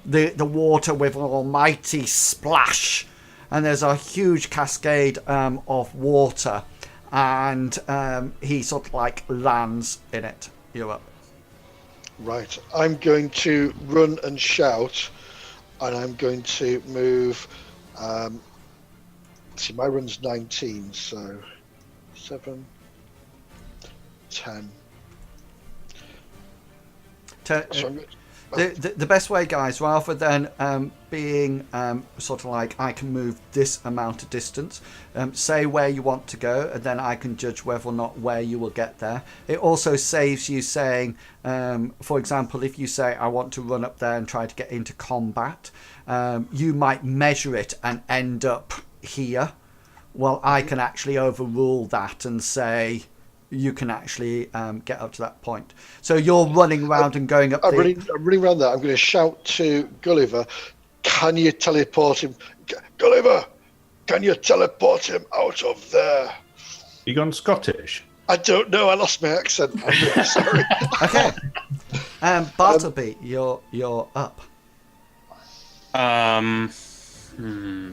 the water with an almighty splash. And there's a huge cascade of water, and he sort of like lands in it. You're up. Right. I'm going to run and shout, and I'm going to move. See, my run's 19, so 7, 10. So The best way, guys, rather than being sort of like, I can move this amount of distance, say where you want to go, and then I can judge whether or not where you will get there. It also saves you saying, for example, if you say, I want to run up there and try to get into combat, you might measure it and end up here. Well, I can actually overrule that and say, you can actually get up to that point. So you're running around and going up. I'm running around there. I'm going to shout to Gulliver, "Can you teleport him, Gulliver? Can you teleport him out of there?" You gone Scottish? I don't know. I lost my accent. I'm really sorry. Okay. Bartleby, you're up.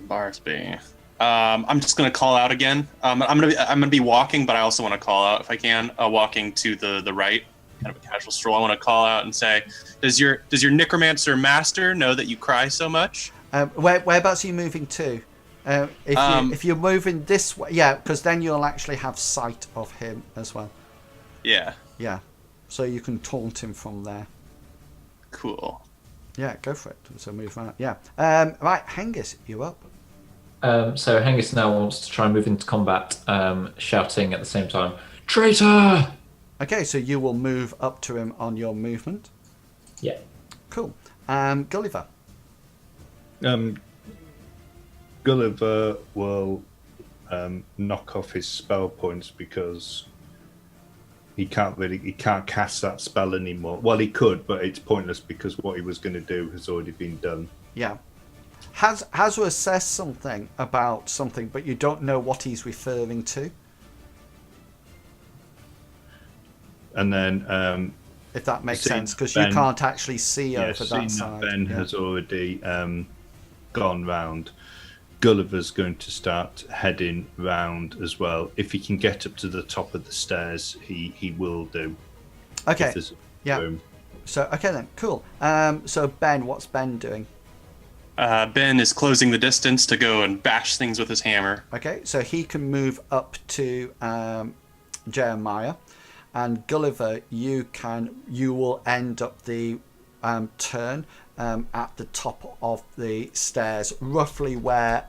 Barsby. I'm just gonna call out again. I'm gonna be walking, but I also want to call out if I can. Walking to the right, kind of a casual stroll. I want to call out and say, "Does your necromancer master know that you cry so much?" Whereabouts are you moving to? If you're moving this way, yeah, because then you'll actually have sight of him as well. Yeah. Yeah, so you can taunt him from there. Cool. Yeah, go for it. So move around. Yeah. Right, Hengist, you're up. So Hengist now wants to try and move into combat, shouting at the same time, "Traitor!" Okay, so you will move up to him on your movement. Yeah. Cool. Gulliver. Gulliver will knock off his spell points because he can't cast that spell anymore. Well, he could, but it's pointless because what he was going to do has already been done. Yeah. Has to assess something about something, but you don't know what he's referring to. And then, if that makes sense, because you can't actually see over that side. Ben has already gone round. Gulliver's going to start heading round as well. If he can get up to the top of the stairs, he will do. Okay. Yeah. So okay then, cool. So Ben, what's Ben doing? Ben is closing the distance to go and bash things with his hammer. Okay, so he can move up to Jeremiah, and Gulliver, you will end up the turn at the top of the stairs, roughly where.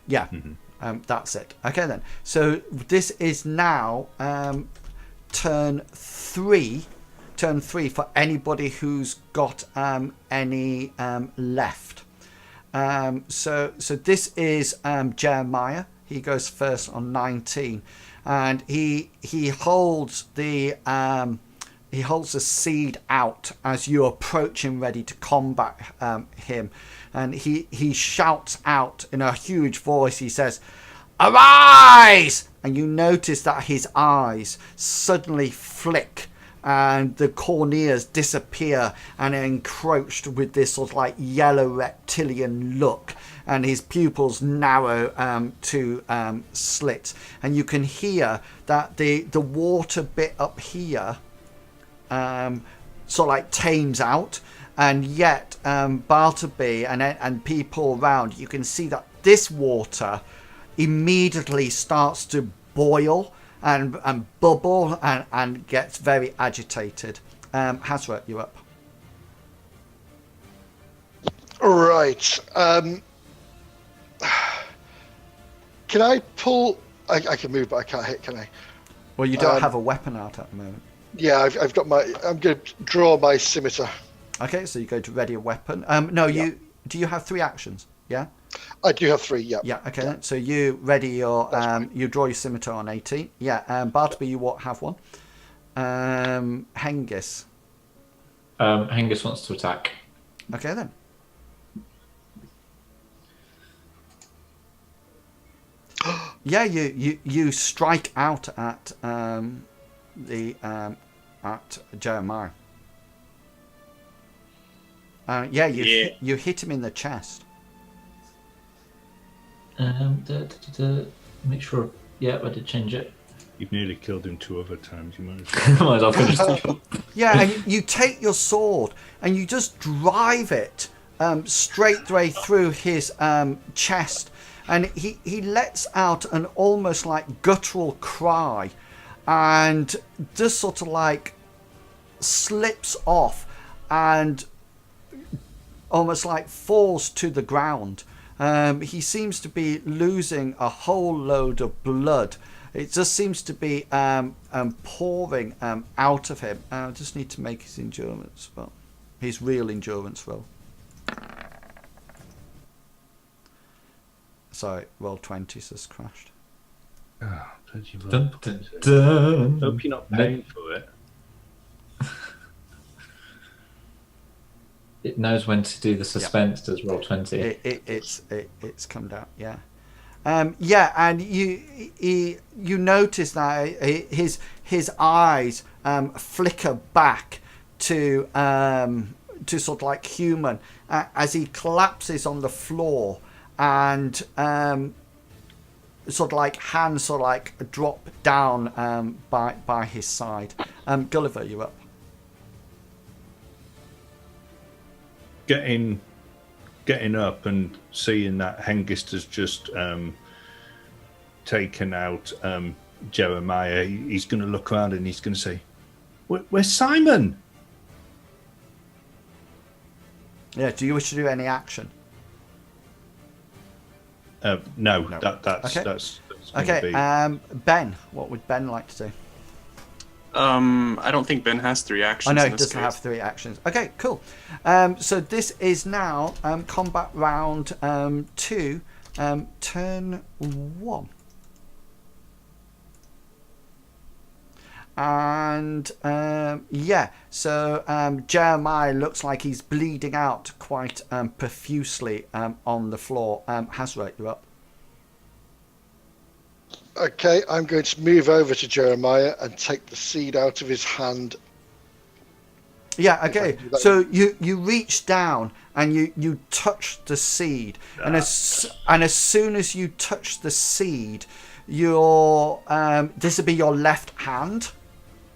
That's it. Okay then. So this is now turn 3. Turn 3 for anybody who's got any left. So this is Jeremiah. He goes first on 19, and he holds the seed out as you approach him, ready to combat him, and he shouts out in a huge voice. He says, "Arise!" And you notice that his eyes suddenly flick, and the corneas disappear and are encroached with this sort of like yellow reptilian look, and his pupils narrow to slits, and you can hear that the water bit up here sort of like tames out, and yet Bartleby and people around, you can see that this water immediately starts to boil and bubble and gets very agitated. Hazra, you're up. Right. Can I pull? I can move, but I can't hit. Can I? Well, you don't have a weapon out at the moment. Yeah, I've got my. I'm going to draw my scimitar. Okay, so you go to ready a weapon. No, you do. You have 3 actions. Yeah. I do have 3. Yeah. Yeah. Okay. Then. So you ready your you draw your scimitar on 18. Yeah. Bartleby, you have one. Hengist. Hengist wants to attack. Okay then. Yeah, you strike out at at Jeremiah. You hit him in the chest. Make sure. Yeah, I did change it. You've nearly killed him 2 other times. You might as well. Might as well finish it. Yeah, and you take your sword and you just drive it straight through his chest, and he lets out an almost like guttural cry, and just sort of like slips off and almost like falls to the ground. He seems to be losing a whole load of blood. It just seems to be pouring out of him. I just need to make his endurance roll. His real endurance roll. Sorry, roll 20 says crashed. Oh, bloody well. Dun, dun, dun. Hope you're not paying for it. It knows when to do the suspense. Does roll 20? It's come down. Yeah. Yeah, and you notice that his eyes flicker back to sort of like human as he collapses on the floor, and sort of like hands sort of like drop down by his side. Gulliver, you're up. Getting up and seeing that Hengist has just taken out Jeremiah, he's going to look around and he's going to say, "Where's Simon?" Yeah. Do you wish to do any action? No. No. That's Okay. that's Okay. be... Ben, what would Ben like to do? I don't think Ben has 3 actions. I know in he this doesn't have case. 3 actions. Okay, cool. So this is now combat round 2, turn 1. And yeah, so Jeremiah looks like he's bleeding out quite profusely on the floor. Hazra, you're up. Okay, I'm going to move over to Jeremiah and take the seed out of his hand. Yeah, okay. do that. So you reach down and you touch the seed, and as soon as you touch the seed, your this will be your left hand.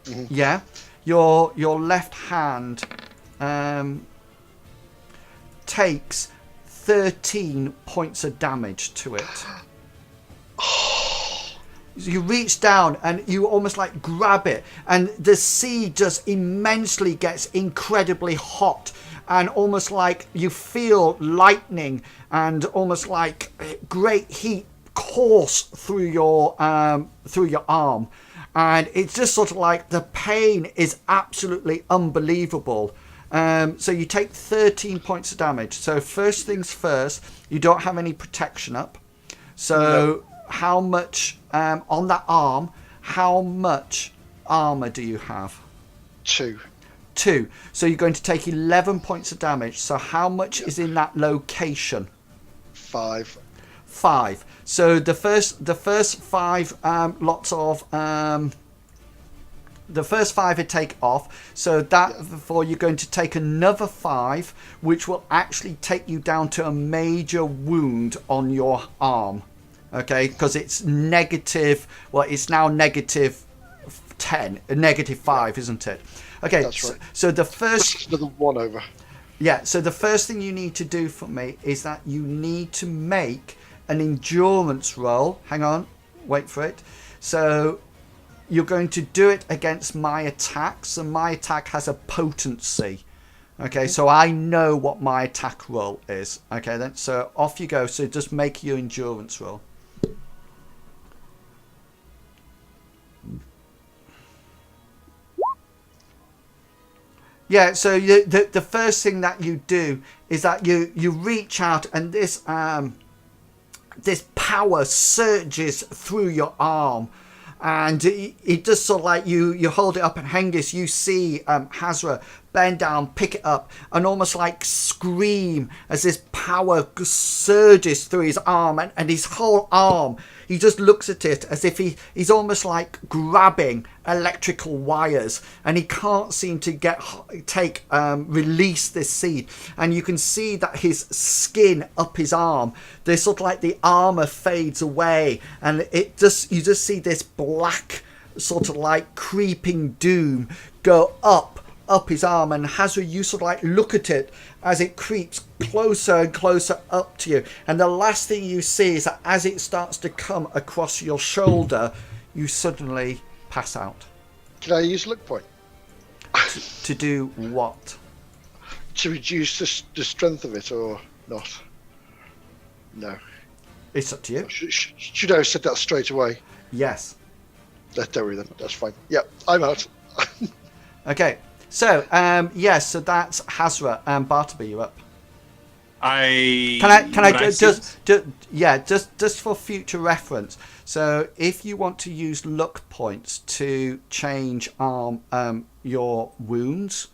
Mm-hmm. Yeah, your left hand takes 13 points of damage to it. You reach down and you almost like grab it, and the seed just immensely gets incredibly hot, and almost like you feel lightning and almost like great heat course through your arm, and it's just sort of like the pain is absolutely unbelievable. So you take 13 points of damage. So first things first, you don't have any protection up. So No. how much on that arm? How much armor do you have? 2. 2. So you're going to take 11 points of damage. So how much is in that location? 5. 5. So the first 5 lots of the first 5 would take off. So therefore you're going to take another 5, which will actually take you down to a major wound on your arm. Okay, because it's negative. Well, it's now negative 10, negative 5, isn't it? Okay, That's right. so the first. Just another 1 over. Yeah, so the first thing you need to do for me is that you need to make an endurance roll. Hang on, wait for it. So you're going to do it against my attack. So my attack has a potency. Okay, so I know what my attack roll is. Okay, then, so off you go. So just make your endurance roll. Yeah, so the first thing that you do is that you reach out, and this this power surges through your arm, and it just sort of like you hold it up, and Hengist, you see Hazra bend down, pick it up, and almost like scream as this power surges through his arm, and his whole arm, he just looks at it as if he's almost like grabbing electrical wires, and he can't seem to release this seed. And you can see that his skin up his arm, there's sort of like the armor fades away, and you just see this black sort of like creeping doom go up his arm. And Hazra, you sort of like look at it as it creeps closer and closer up to you, and the last thing you see is that as it starts to come across your shoulder, you suddenly pass out. Can I use look point To do what? to reduce the strength of it, or not? No. It's up to you. Should I have said that straight away? Yes. Don't worry then. That's fine. Yep, I'm out. Okay. So yes, so that's Hazra. Bartleby, you're up. Can I just for future reference. So if you want to use luck points to change your wounds,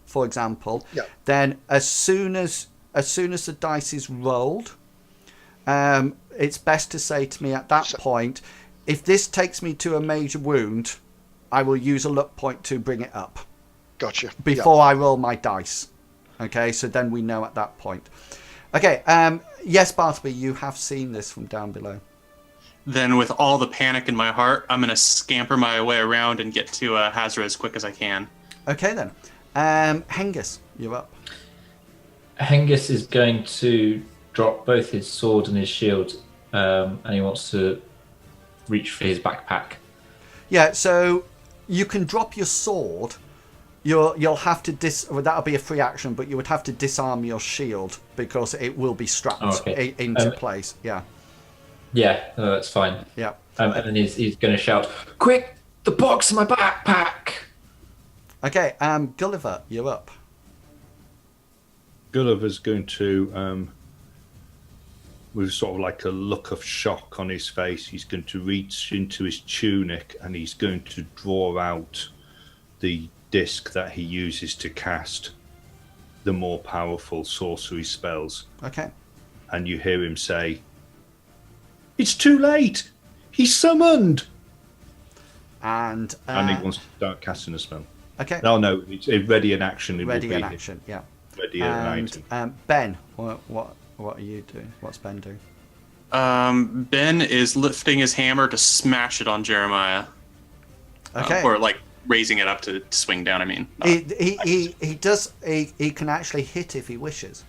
for example, then as soon as the dice is rolled, it's best to say to me at that point, if this takes me to a major wound, I will use a luck point to bring it up. Gotcha. Before I roll my dice. Okay, so then we know at that point. Okay, yes, Bartleby, you have seen this from down below. Then with all the panic in my heart, I'm going to scamper my way around and get to Hazra as quick as I can. Okay, then. Hengist, you're up. Hengist is going to drop both his sword and his shield, and he wants to reach for his backpack. Yeah, so you can drop your sword. You'll have to that'll be a free action, but you would have to disarm your shield because it will be strapped into place. Yeah. Yeah, no, that's fine. Yeah. And then he's going to shout, "Quick, the box in my backpack!" Okay, Gulliver, you're up. Gulliver's going to, with sort of like a look of shock on his face, he's going to reach into his tunic and he's going to draw out the disc that he uses to cast the more powerful sorcery spells. Okay. And you hear him say, "It's too late! He's summoned!" And he wants to start casting a spell. Okay. No, it's ready in action. Ready in action, yeah. Ready in action. Ben, what are you doing? What's Ben doing? Ben is lifting his hammer to smash it on Jeremiah. Okay. Or like raising it up to swing down. I mean, he does. He can actually hit if he wishes.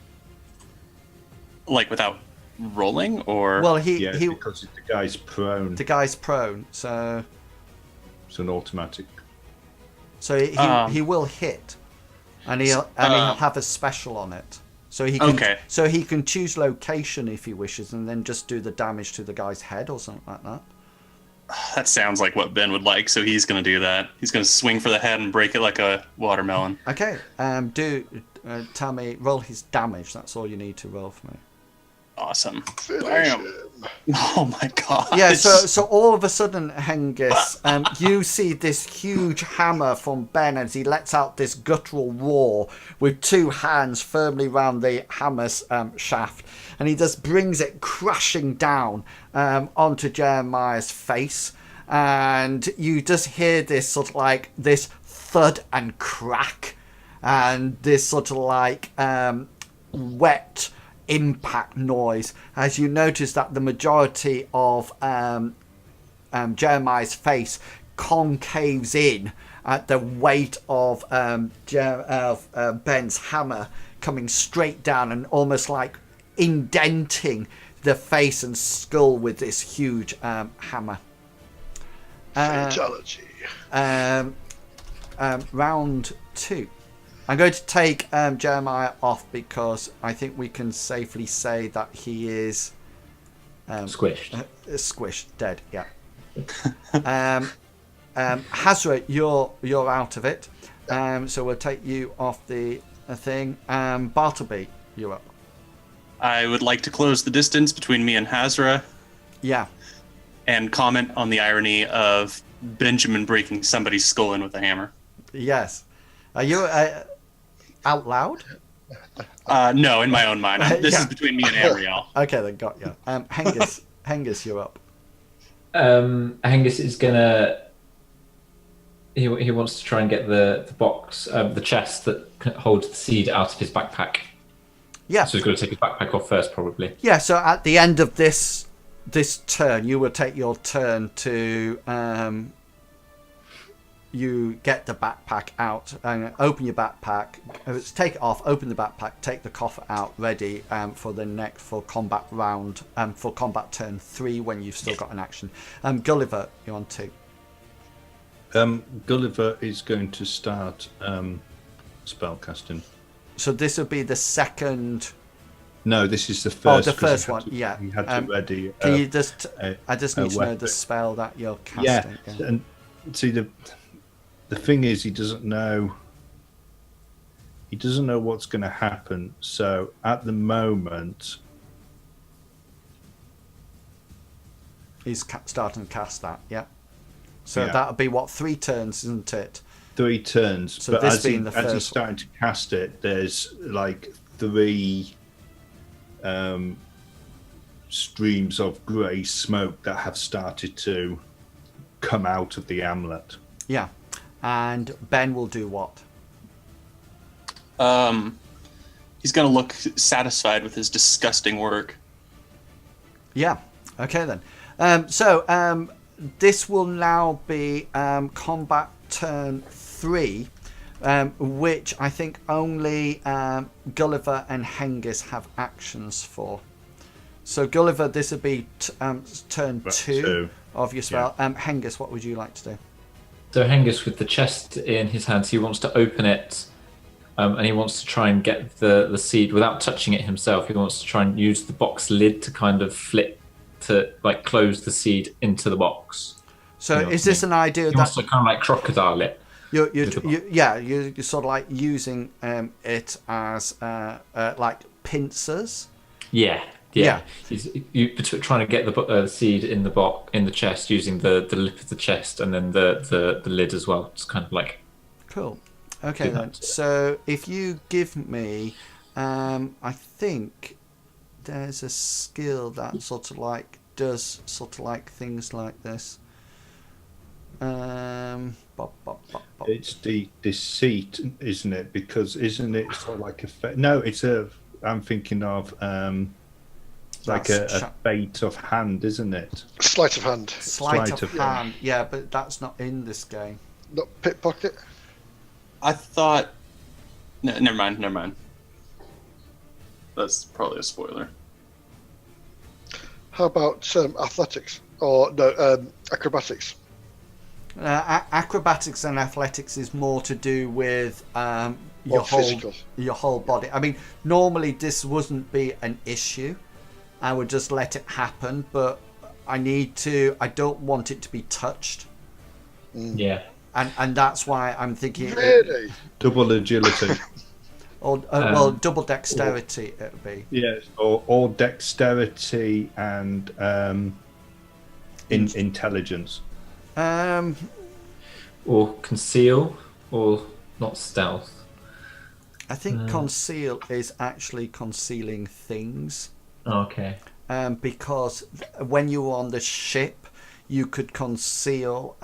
Like without rolling, or Well, because the guy's prone. The guy's prone, so it's an automatic. So he will hit, and he'll have a special on it. So he can choose location if he wishes, and then just do the damage to the guy's head or something like that. That sounds like what Ben would like, so he's going to do that. He's going to swing for the head and break it like a watermelon. Okay, tell me, roll his damage. That's all you need to roll for me. Awesome. Bam. Oh my god. Yeah, so all of a sudden, Hengist, you see this huge hammer from Ben as he lets out this guttural roar with two hands firmly round the hammer's shaft, and he just brings it crashing down onto Jeremiah's face, and you just hear this sort of like this thud and crack, and this sort of like wet impact noise as you notice that the majority of Jeremiah's face concaves in at the weight of Ben's hammer coming straight down and almost like indenting the face and skull with this huge hammer. Fatality. Round 2. I'm going to take Jeremiah off because I think we can safely say that he is Squished. Squished, dead. Yeah. Hazra, you're out of it. So we'll take you off the thing. Bartleby, you're up. I would like to close the distance between me and Hazra. Yeah. And comment on the irony of Benjamin breaking somebody's skull in with a hammer. Yes. Are you out loud? No, in my own mind. This is between me and Ariel. Okay, then got you. Hengist, you're up. Angus is gonna. He wants to try and get the box, the chest that holds the seed out of his backpack. Yeah. So he's got to take his backpack off first, probably. Yeah. So at the end of this turn, you will take your turn to you get the backpack out and open your backpack. Take it off, open the backpack, take the coffer out, ready for combat round, for combat turn 3 when you've still got an action. Gulliver, you're on 2. Gulliver is going to start spellcasting. So this will be the second. No, this is the first. Oh, the first one. Yeah. He had to ready. Can you just? I just need to know weapon. the spell that you're casting. Yeah, and see the thing is, he doesn't know. He doesn't know what's going to happen. So at the moment, he's starting to cast that. Yeah. So Yeah. that'll be what, 3 turns, isn't it? 3 turns. So but this as, being the as he's first starting to cast it, there's like 3 streams of grey smoke that have started to come out of the amulet. Yeah. And Ben will do what? He's gonna look satisfied with his disgusting work. Yeah. Okay then. This will now be combat turn 3, which I think only Gulliver and Hengist have actions for. So Gulliver, this will be turn 2 of your spell. Yeah. Hengist, what would you like to do? So Hengist, with the chest in his hands, he wants to open it, and he wants to try and get the seed without touching it himself. He wants to try and use the box lid to kind of flip to like close the seed into the box. So You know is what I this an idea He wants that to kind of like crocodile it. you're the you're sort of like using it as like pincers? Yeah. Yeah. You trying to get the seed in the chest using the lip of the chest and then the lid as well. It's kind of like Cool. Okay do then. that. So if you give me, I think there's a skill that sort of like does sort of like things like this. Bop, bop, bop, bop. It's the deceit, isn't it? Because isn't it sort of like a no? It's a. I'm thinking of like That's a fate of hand, isn't it? Sleight of hand. Sleight of hand. Yeah, but that's not in this game. Not pickpocket. I thought. No, never mind. That's probably a spoiler. How about athletics or no acrobatics? Acrobatics and athletics is more to do with Or your physical. whole body. I mean, normally this wouldn't be an issue. I would just let it happen, but I don't want it to be touched, yeah. and that's why I'm thinking Really? Double agility. well, double dexterity it would be. Yes, or dexterity and intelligence. Or conceal, or not stealth. I think conceal is actually concealing things. Okay. Because when you were on the ship, you could conceal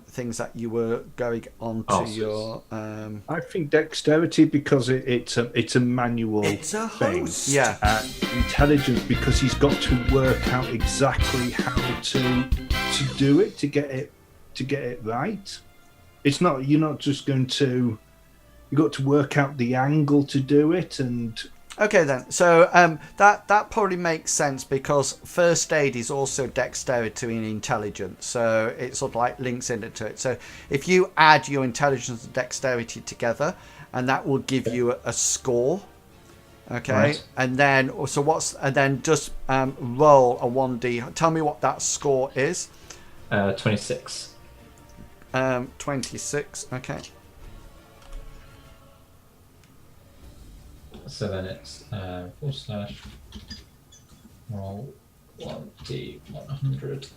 things that you were going onto Oh, your. I think dexterity because it's a manual It's a thing. host. Yeah. And intelligence because he's got to work out exactly how to do it to get it right. It's not you're not just going to. You got to work out the angle to do it and. Okay then, so that probably makes sense because first aid is also dexterity and intelligence, so it sort of like links into it. So if you add your intelligence and dexterity together, and that will give you a score. Okay, Right. and then just roll a 1d. Tell me what that score is. 26. 26. Okay. So then it's / roll 1d100.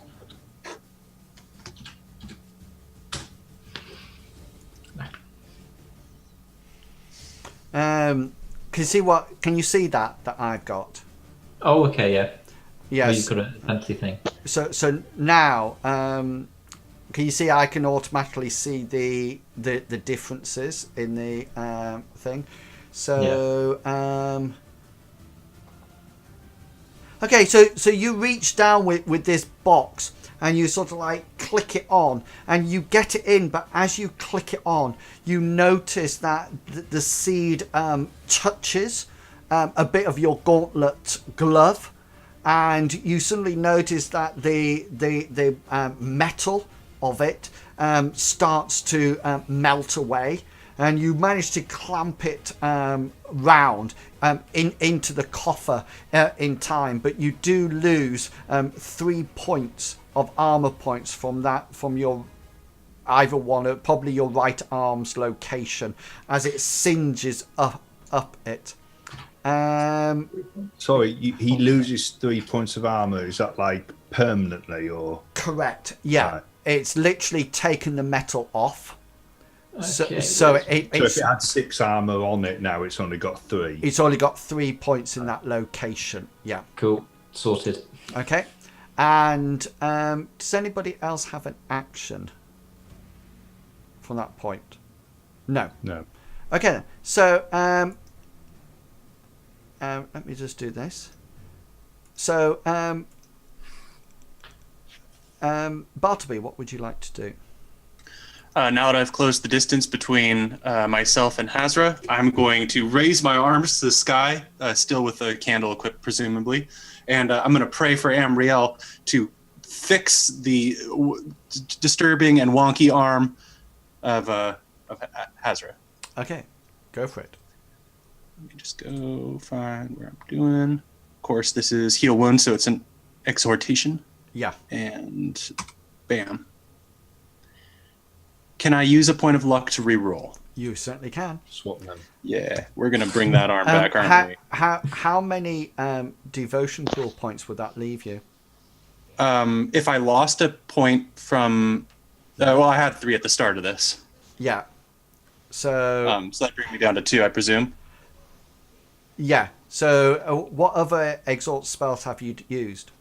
Can you see that I've got? Oh, okay, yeah. Yes. you've got a fancy thing. So now, can you see? I can automatically see the differences in the thing. So okay, so you reach down with this box and you sort of like click it on and you get it in, but as you click it on, you notice that the seed touches a bit of your gauntlet glove, and you suddenly notice that the metal of it starts to melt away, and you manage to clamp it round into the coffer in time, but you do lose 3 points of armor points from your either one, probably your right arm's location, as it singes up it. Sorry, he loses 3 points of armor. Is that like permanently or? Correct. Yeah, Right. it's literally taken the metal off. Okay, So So if it had 6 armor on it, now it's only got 3. it's only got 3 points in that location. Yeah. cool, sorted. Okay. And does anybody else have an action from that point? No. No. Okay. Then. So let me just do this. So Bartleby, what would you like to do? Now that I've closed the distance between myself and Hazra, I'm going to raise my arms to the sky, still with the candle equipped, presumably, and I'm going to pray for Amriel to fix the disturbing and wonky arm of Hazra. Okay, go for it. Let me just go find where I'm doing. Of course, this is heal wound, so it's an exhortation. Yeah. And bam. Can I use a point of luck to reroll? You certainly can. Swap them. Yeah, we're gonna bring that arm back, aren't we? How many devotion pool points would that leave you? If I lost a point from, well, I had 3 at the start of this. Yeah. So So that brings me down to 2, I presume. yeah. So what other exalt spells have you used?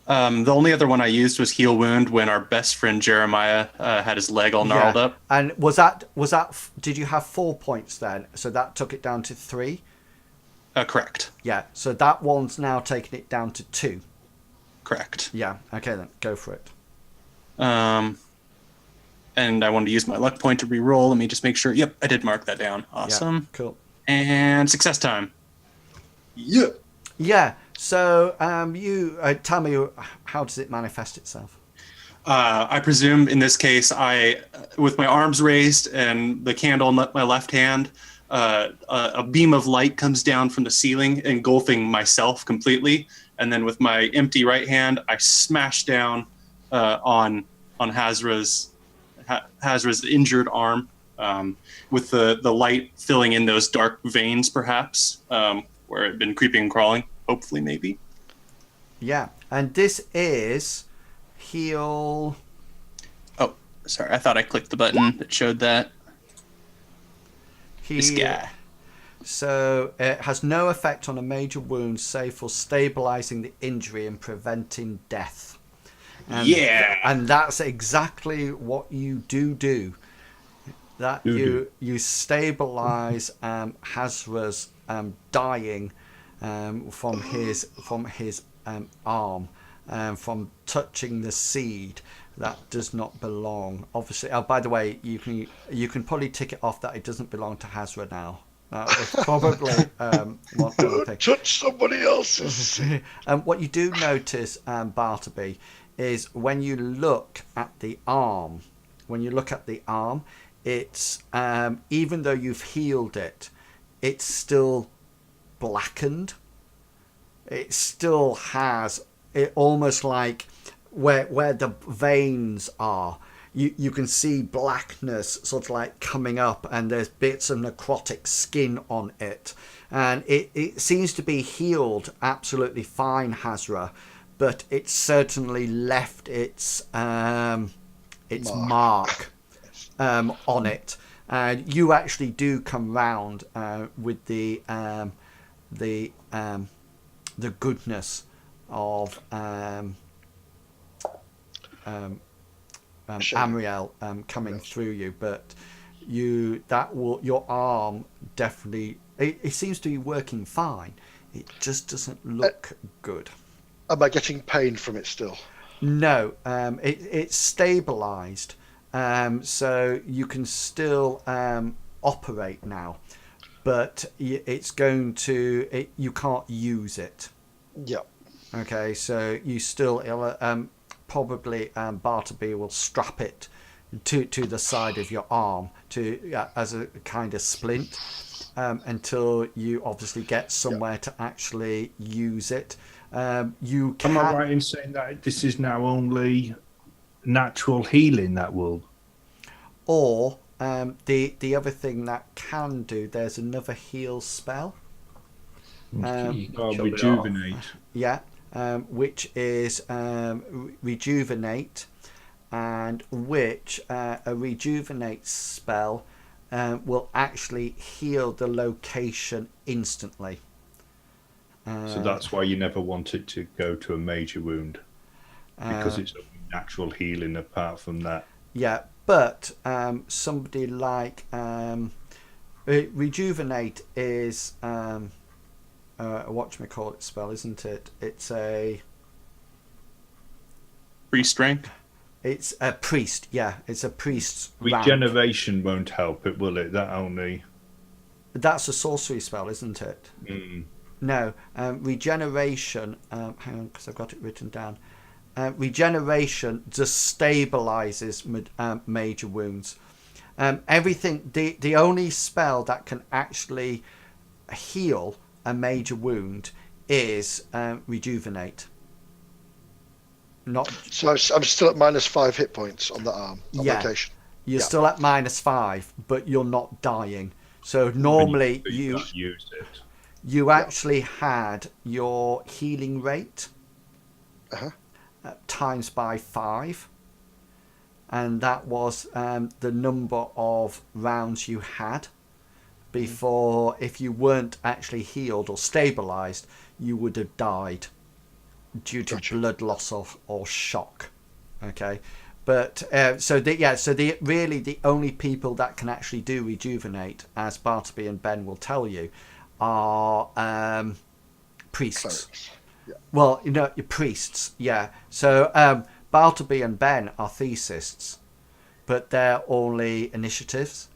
The only other one I used was heal wound when our best friend Jeremiah had his leg all gnarled up. And was that did you have 4 points then? So that took it down to 3. Correct. Yeah. So that one's now taken it down to 2. Correct. Yeah. Okay then, go for it. And I wanted to use my luck point to re-roll. Let me just make sure. Yep, I did mark that down. Awesome. Yeah, cool. And success time. Yeah. Yeah. So you tell me, how does it manifest itself? I presume in this case, I, with my arms raised and the candle in my left hand, a beam of light comes down from the ceiling, engulfing myself completely. And then with my empty right hand, I smash down on Hazra's injured arm, with the light filling in those dark veins, perhaps, where it had been creeping and crawling. Hopefully, maybe. Yeah, and this is heal. Oh, sorry. I thought I clicked the button that showed that. This guy. So it has no effect on a major wound, save for stabilizing the injury and preventing death. Yeah. And that's exactly what you do. That you stabilize Hazra's dying from his arm, from touching the seed that does not belong. Obviously, by the way, you can probably tick it off that it doesn't belong to Hazra now. That was probably one thing. Touch somebody else's. What you do notice, Bartleby, is when you look at the arm. It's even though you've healed it, it's still blackened. It still has it almost like where the veins are. You can see blackness sort of like coming up, and there's bits of necrotic skin on it, and it seems to be healed absolutely fine, Hazra, but it certainly left its mark on it. And you actually do come round with the goodness of Sure. Amriel coming through you, but your arm definitely it seems to be working fine. It just doesn't look good. Am I getting pain from it still? No, it's stabilized, so you can still operate now, but it's going to you can't use it. Yeah. Okay, so you still probably Bartleby will strap it to the side of your arm as a kind of splint until you obviously get somewhere to actually use it. You can. Am I right in saying that this is now only natural healing that will? Or the other thing that can do, there's another heal spell. Rejuvenate. Yeah, which is rejuvenate, and which a rejuvenate spell will actually heal the location instantly. So that's why you never want it to go to a major wound, because it's only natural healing apart from that. Yeah, but somebody like rejuvenate is a whatchamacallit spell, isn't it? It's a Priest rank. It's a priest, yeah. It's a priest's rank. Regeneration won't help it, will it? That only. That's a sorcery spell, isn't it? Mm. No, regeneration. Hang on, because I've got it written down. Regeneration just stabilizes major wounds. Everything. The only spell that can actually heal a major wound is rejuvenate. Not. So I'm still at -5 hit points on the arm. On location. You're still at -5, but you're not dying. So normally you use it. You actually had your healing rate times by 5, and that was the number of rounds you had before. If you weren't actually healed or stabilized, you would have died due to blood loss or shock. Okay, but really the only people that can actually do rejuvenate, as Bartleby and Ben will tell you, are priests. Yeah. Well, your priests, yeah. So Bartleby and Ben are thesists, but they're only initiates.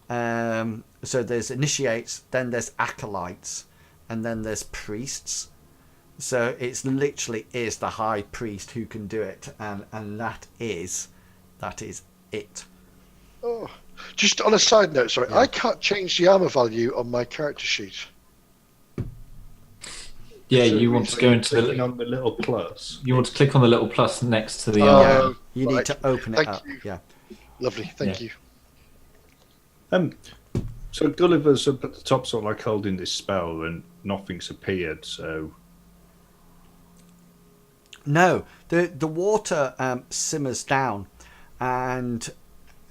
So there's initiates, then there's acolytes, and then there's priests. So it's literally is the high priest who can do it, and that is it. Oh. Just on a side note, sorry, I can't change the armor value on my character sheet. Yeah, you want to go into on the little plus. You want to click on the little plus next to the armor. You need to open it up. You. Yeah. Lovely, thank you. So Gulliver's up at the top, sort of like holding this spell, and nothing's appeared. So no, the water simmers down, and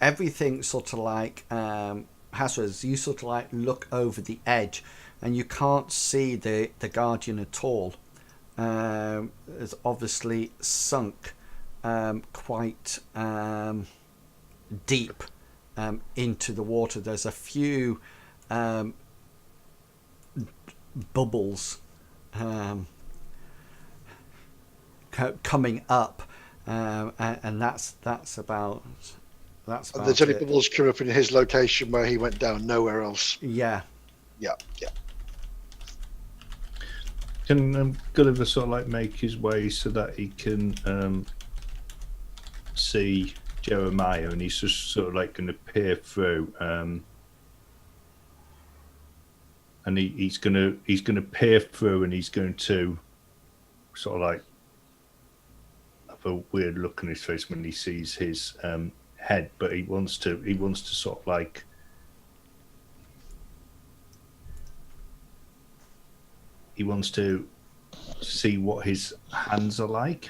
everything sort of like Hazras, you sort of like look over the edge, and you can't see the Guardian at all. It's obviously sunk quite deep into the water. There's a few bubbles coming up, and that's about. There's only bubbles coming up in his location where he went down, nowhere else. Yeah. Yeah. can Gulliver sort of like make his way so that he can see Jeremiah, and he's just sort of like going to peer through, and he's going to peer through, and he's going to sort of like have a weird look on his face when he sees his head, but he wants to sort of like see what his hands are like,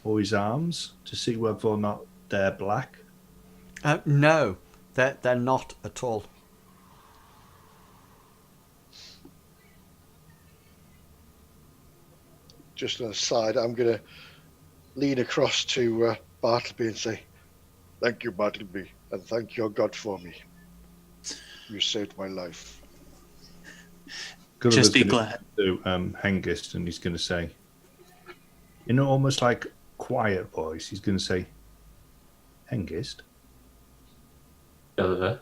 or his arms, to see whether or not they're black. No, they're not at all. just an aside, I'm going to lean across to Bartleby and say, "Thank you, Bartleby, and thank your God for me. You saved my life." Gulliver's Just be gonna glad. To Hengist, and he's going to say, in an almost like quiet voice, he's going to say, "Hengist, Gulliver.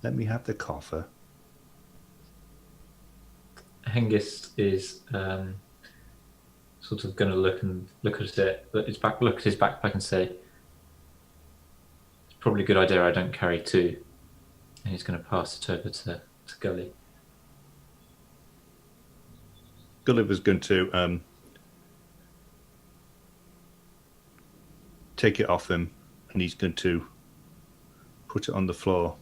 let me have the coffer." Hengist is sort of going to look at it, look at his backpack, and say, "It's probably a good idea I don't carry two." And he's going to pass it over to Gully. Gulliver's going to take it off him, and he's going to put it on the floor.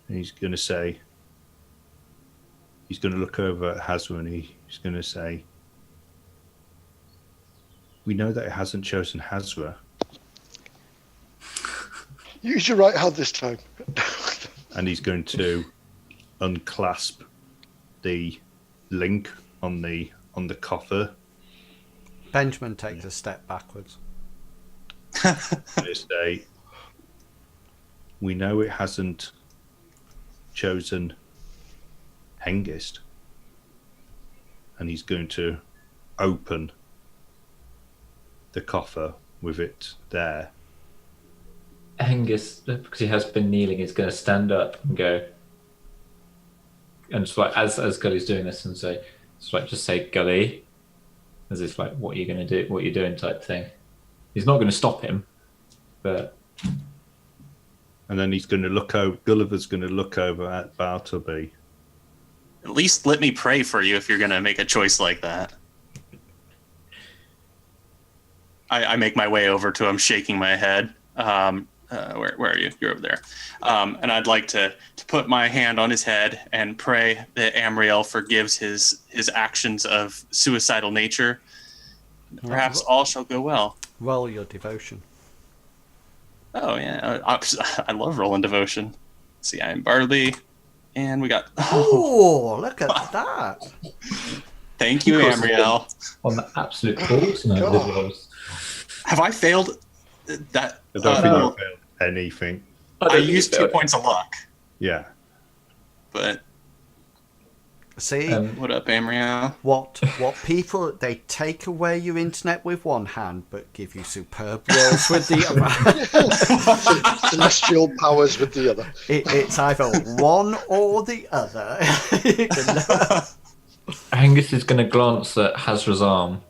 And he's going to say, he's going to look over at Hazra, and he's going to say, "We know that it hasn't chosen Hazra." Use your right hand this time. And he's going to unclasp the link on the coffer. Benjamin takes a step backwards. And he'll say, "We know it hasn't chosen Hengist." And he's going to open the coffer with it there. Hengist, because he has been kneeling, is going to stand up and go, and just like as Gully's doing this, and say, just say, "Gully," as if like, "What are you going to do? What are you doing?" type thing. He's not going to stop him, but. And then he's going to look over. Gulliver's going to look over at Bartleby. At least let me pray for you if you're going to make a choice like that. I make my way over to him, shaking my head. Where are you? You're over there. And I'd like to put my hand on his head and pray that Amriel forgives his actions of suicidal nature. Perhaps all shall go well. Roll your devotion. Oh, yeah. I love rolling devotion. See, I'm Bartleby. And we got... Oh, look at that. Thank you, Amriel. On the absolute balls tonight, God. it was. Have I failed that? I don't think I failed anything. I used 2 points of luck. Yeah. But See, what up, Amriel? what people, they take away your internet with one hand, but give you superb rolls with the other. Celestial powers with the other. It's either one or the other. You can never- Angus is going to glance at Hazra's arm,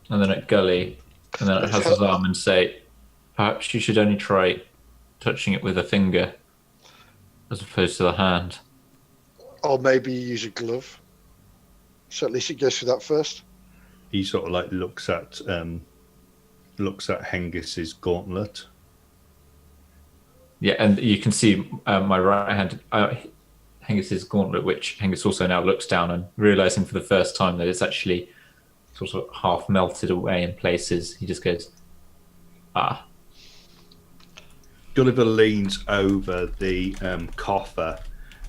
and then at Gully, and then at Hazra's arm, and say, "Perhaps you should only try touching it with a finger, as opposed to the hand." Or maybe use a glove. So at least it goes through that first. He sort of like looks at Hengist's gauntlet. Yeah, and you can see my right hand, Hengist's gauntlet, which Hengist also now looks down and realizing for the first time that it's actually sort of half melted away in places. He just goes, "Ah." Gulliver leans over the coffer,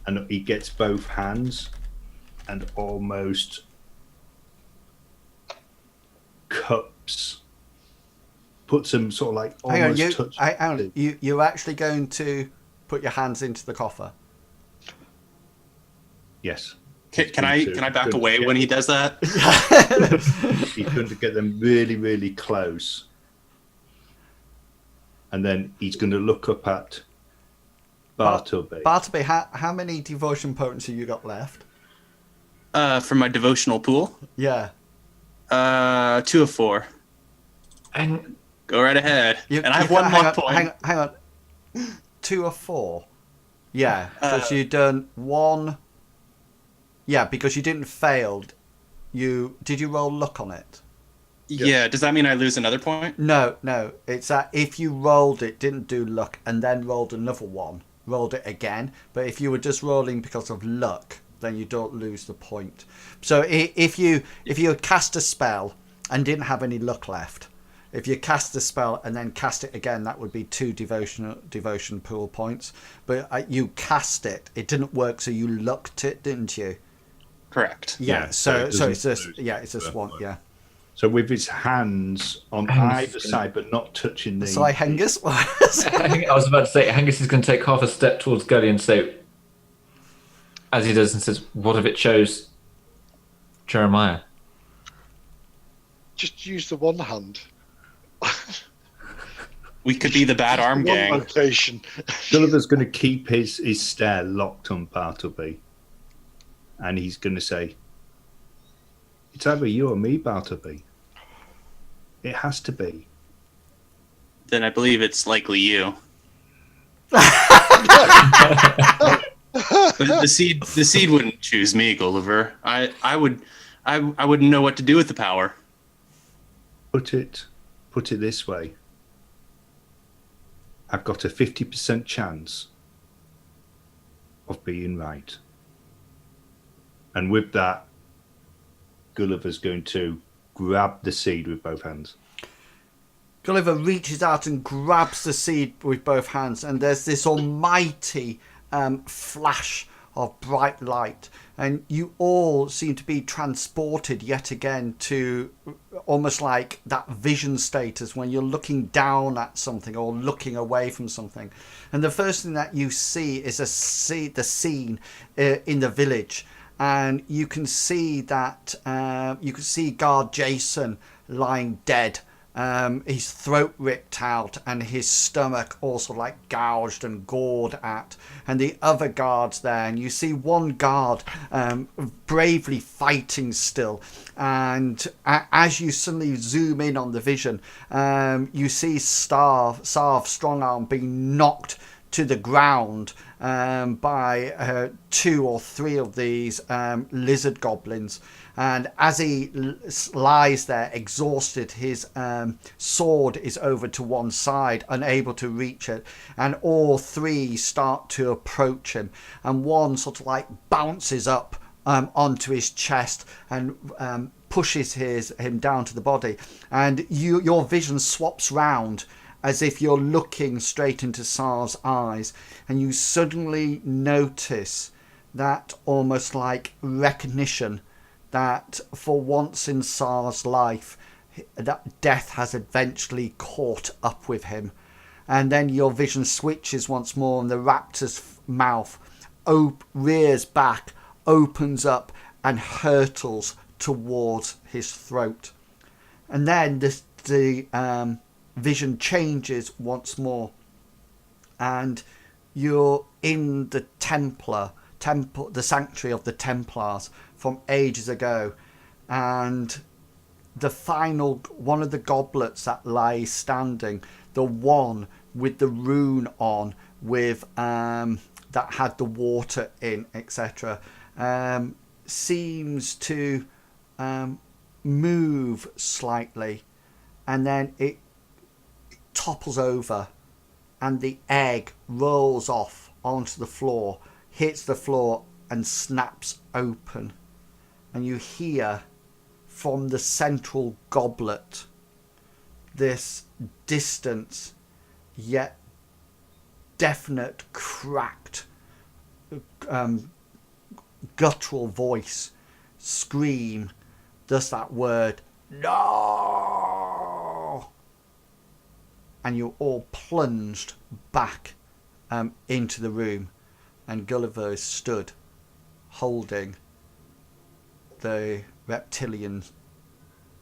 and he gets both hands and almost cups, puts them sort of like almost you're actually going to put your hands into the coffer? Yes. Can I back away when he does that? He's going to get them really, really close. And then he's going to look up at Bartleby. Bartleby, how many devotion points have you got left? For my devotional pool? Yeah. 2 of 4. And Go right ahead. And I have one luck point. Hang on. 2 or 4? Yeah, because you done 1. Yeah, because you didn't fail. Did you roll luck on it? Yeah, does that mean I lose another point? No. It's that if you rolled it, didn't do luck, and then rolled another one, rolled it again. But if you were just rolling because of luck, then you don't lose the point. So if you had cast a spell and didn't have any luck left, if you cast the spell and then cast it again, that would be 2 devotion pool points. But you cast it, it didn't work, so you lucked it, didn't you? Correct. Yeah. Yeah, So so it it's doesn't a it's a swan. Yeah. So with his hands on either side, but not touching the. So I Hengus. I was about to say, Angus is going to take half a step towards Gully and say, as he does, and says, "What if it chose Jeremiah?" Just use the one hand. We could be the bad arm One gang. location. Gulliver's going to keep his stare locked on Bartleby, and he's going to say, "It's either you or me, Bartleby. It has to be." Then I believe it's likely you. The seed wouldn't choose me, Gulliver. I wouldn't know what to do with the power. Put it this way. I've got a 50% chance of being right. And with that, Gulliver's going to grab the seed with both hands. Gulliver reaches out and grabs the seed with both hands, and there's this almighty flash of bright light, and you all seem to be transported yet again to almost like that vision status when you're looking down at something or looking away from something. And the first thing that you see is the scene in the village, and you can see that you can see guard Jason lying dead. His throat ripped out and his stomach also like gouged and gored at, and the other guards there, and you see one guard bravely fighting still, and as you suddenly zoom in on the vision, you see Sarv Strongarm being knocked to the ground by 2 or 3 of these lizard goblins. And as he lies there exhausted, his sword is over to one side, unable to reach it, and all 3 start to approach him, and one sort of like bounces up onto his chest and pushes him down to the body, and your vision swaps round as if you're looking straight into Sar's eyes, and you suddenly notice that almost like recognition that for once in Sar's life, that death has eventually caught up with him. And then your vision switches once more, and the raptor's mouth rears back, opens up, and hurtles towards his throat. And then the vision changes once more, and you're in the the sanctuary of the Templars from ages ago, and the final one of the goblets that lies standing, the one with the rune on, with that had the water in, etc., seems to move slightly, and then it topples over, and the egg rolls off onto the floor, hits the floor, and snaps open. And you hear from the central goblet this distant yet definite cracked guttural voice scream just that word, "No!" And you're all plunged back into the room, and Gulliver is stood holding the reptilian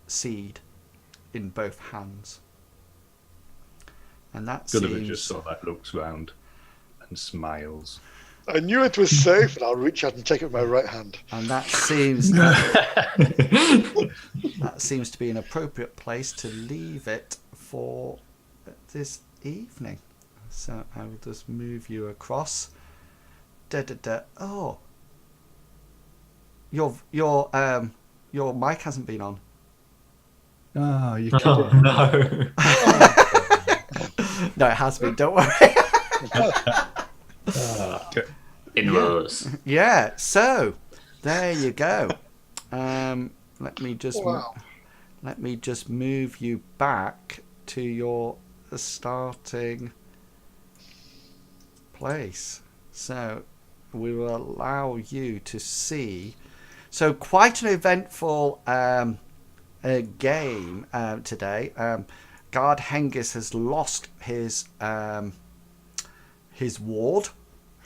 seed in both hands. And that Gulliver seems... just sort of like looks round and smiles. I knew it was safe, and I'll reach out and take it with my right hand. And that seems that seems to be an appropriate place to leave it for this evening. So I will just move you across. Oh, your mic hasn't been on. Oh, you Oh, kidding? no. No, it has been. Don't worry. Inroads. Yeah. So there you go. Let me just move you back to your starting place. So we will allow you to see So quite an eventful game today. Guard Hengist has lost his ward,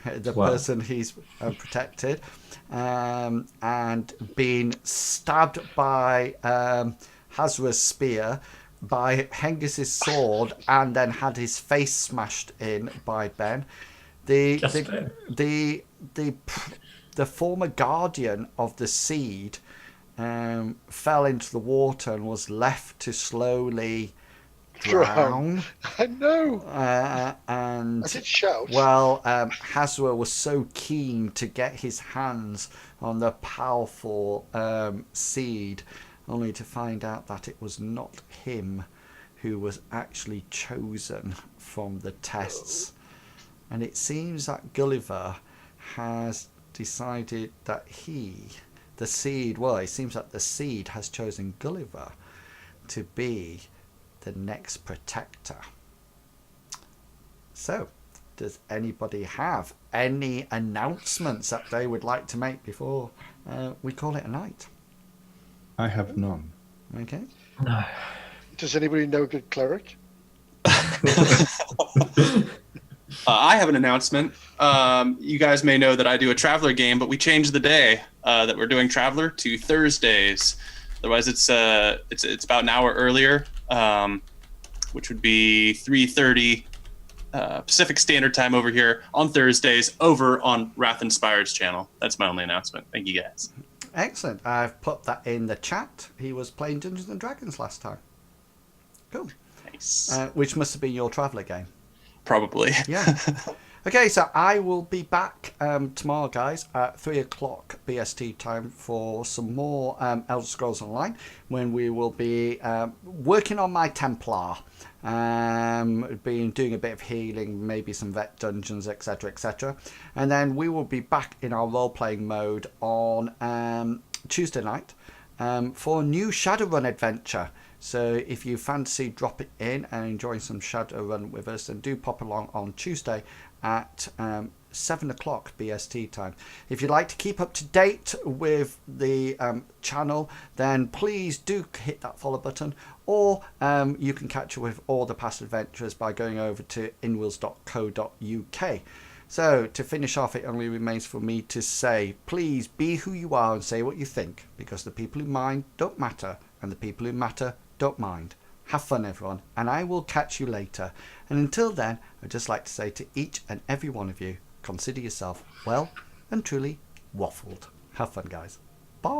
the Wow. person he's protected, and been stabbed by Hazra's spear, by Hengist's sword, and then had his face smashed in by Ben. The former guardian of the seed fell into the water and was left to slowly drown. I know. And I did shout. well, Hazra was so keen to get his hands on the powerful seed, only to find out that it was not him who was actually chosen from the tests. And it seems that Gulliver has decided that it seems that the seed has chosen Gulliver to be the next protector. So, does anybody have any announcements that they would like to make before we call it a night? I have none. Okay. No. Does anybody know a good cleric? I have an announcement. You guys may know that I do a Traveler game, but we changed the day that we're doing Traveler to Thursdays. Otherwise, it's about an hour earlier, which would be 3:30 Pacific Standard Time over here on Thursdays over on Wrath Inspired's channel. That's my only announcement. Thank you guys. Excellent. I've put that in the chat. He was playing Dungeons and Dragons last time. Cool. Nice. Which must have been your Traveller game. Probably. Yeah. Okay, so I will be back tomorrow, guys, at 3 o'clock BST time for some more Elder Scrolls Online, when we will be working on my Templar, doing a bit of healing, maybe some vet dungeons, etc., etc. And then we will be back in our role-playing mode on Tuesday night for a new Shadowrun adventure. So if you fancy dropping in and enjoying some Shadowrun with us, then do pop along on Tuesday at 7 o'clock BST time. If you'd like to keep up to date with the channel, then please do hit that follow button, or you can catch up with all the past adventures by going over to inwills.co.uk. So to finish off, it only remains for me to say, please be who you are and say what you think, because the people who mind don't matter, and the people who matter don't mind. Have fun, everyone, and I will catch you later. And until then, I'd just like to say to each and every one of you, consider yourself well and truly waffled. Have fun, guys. Bye.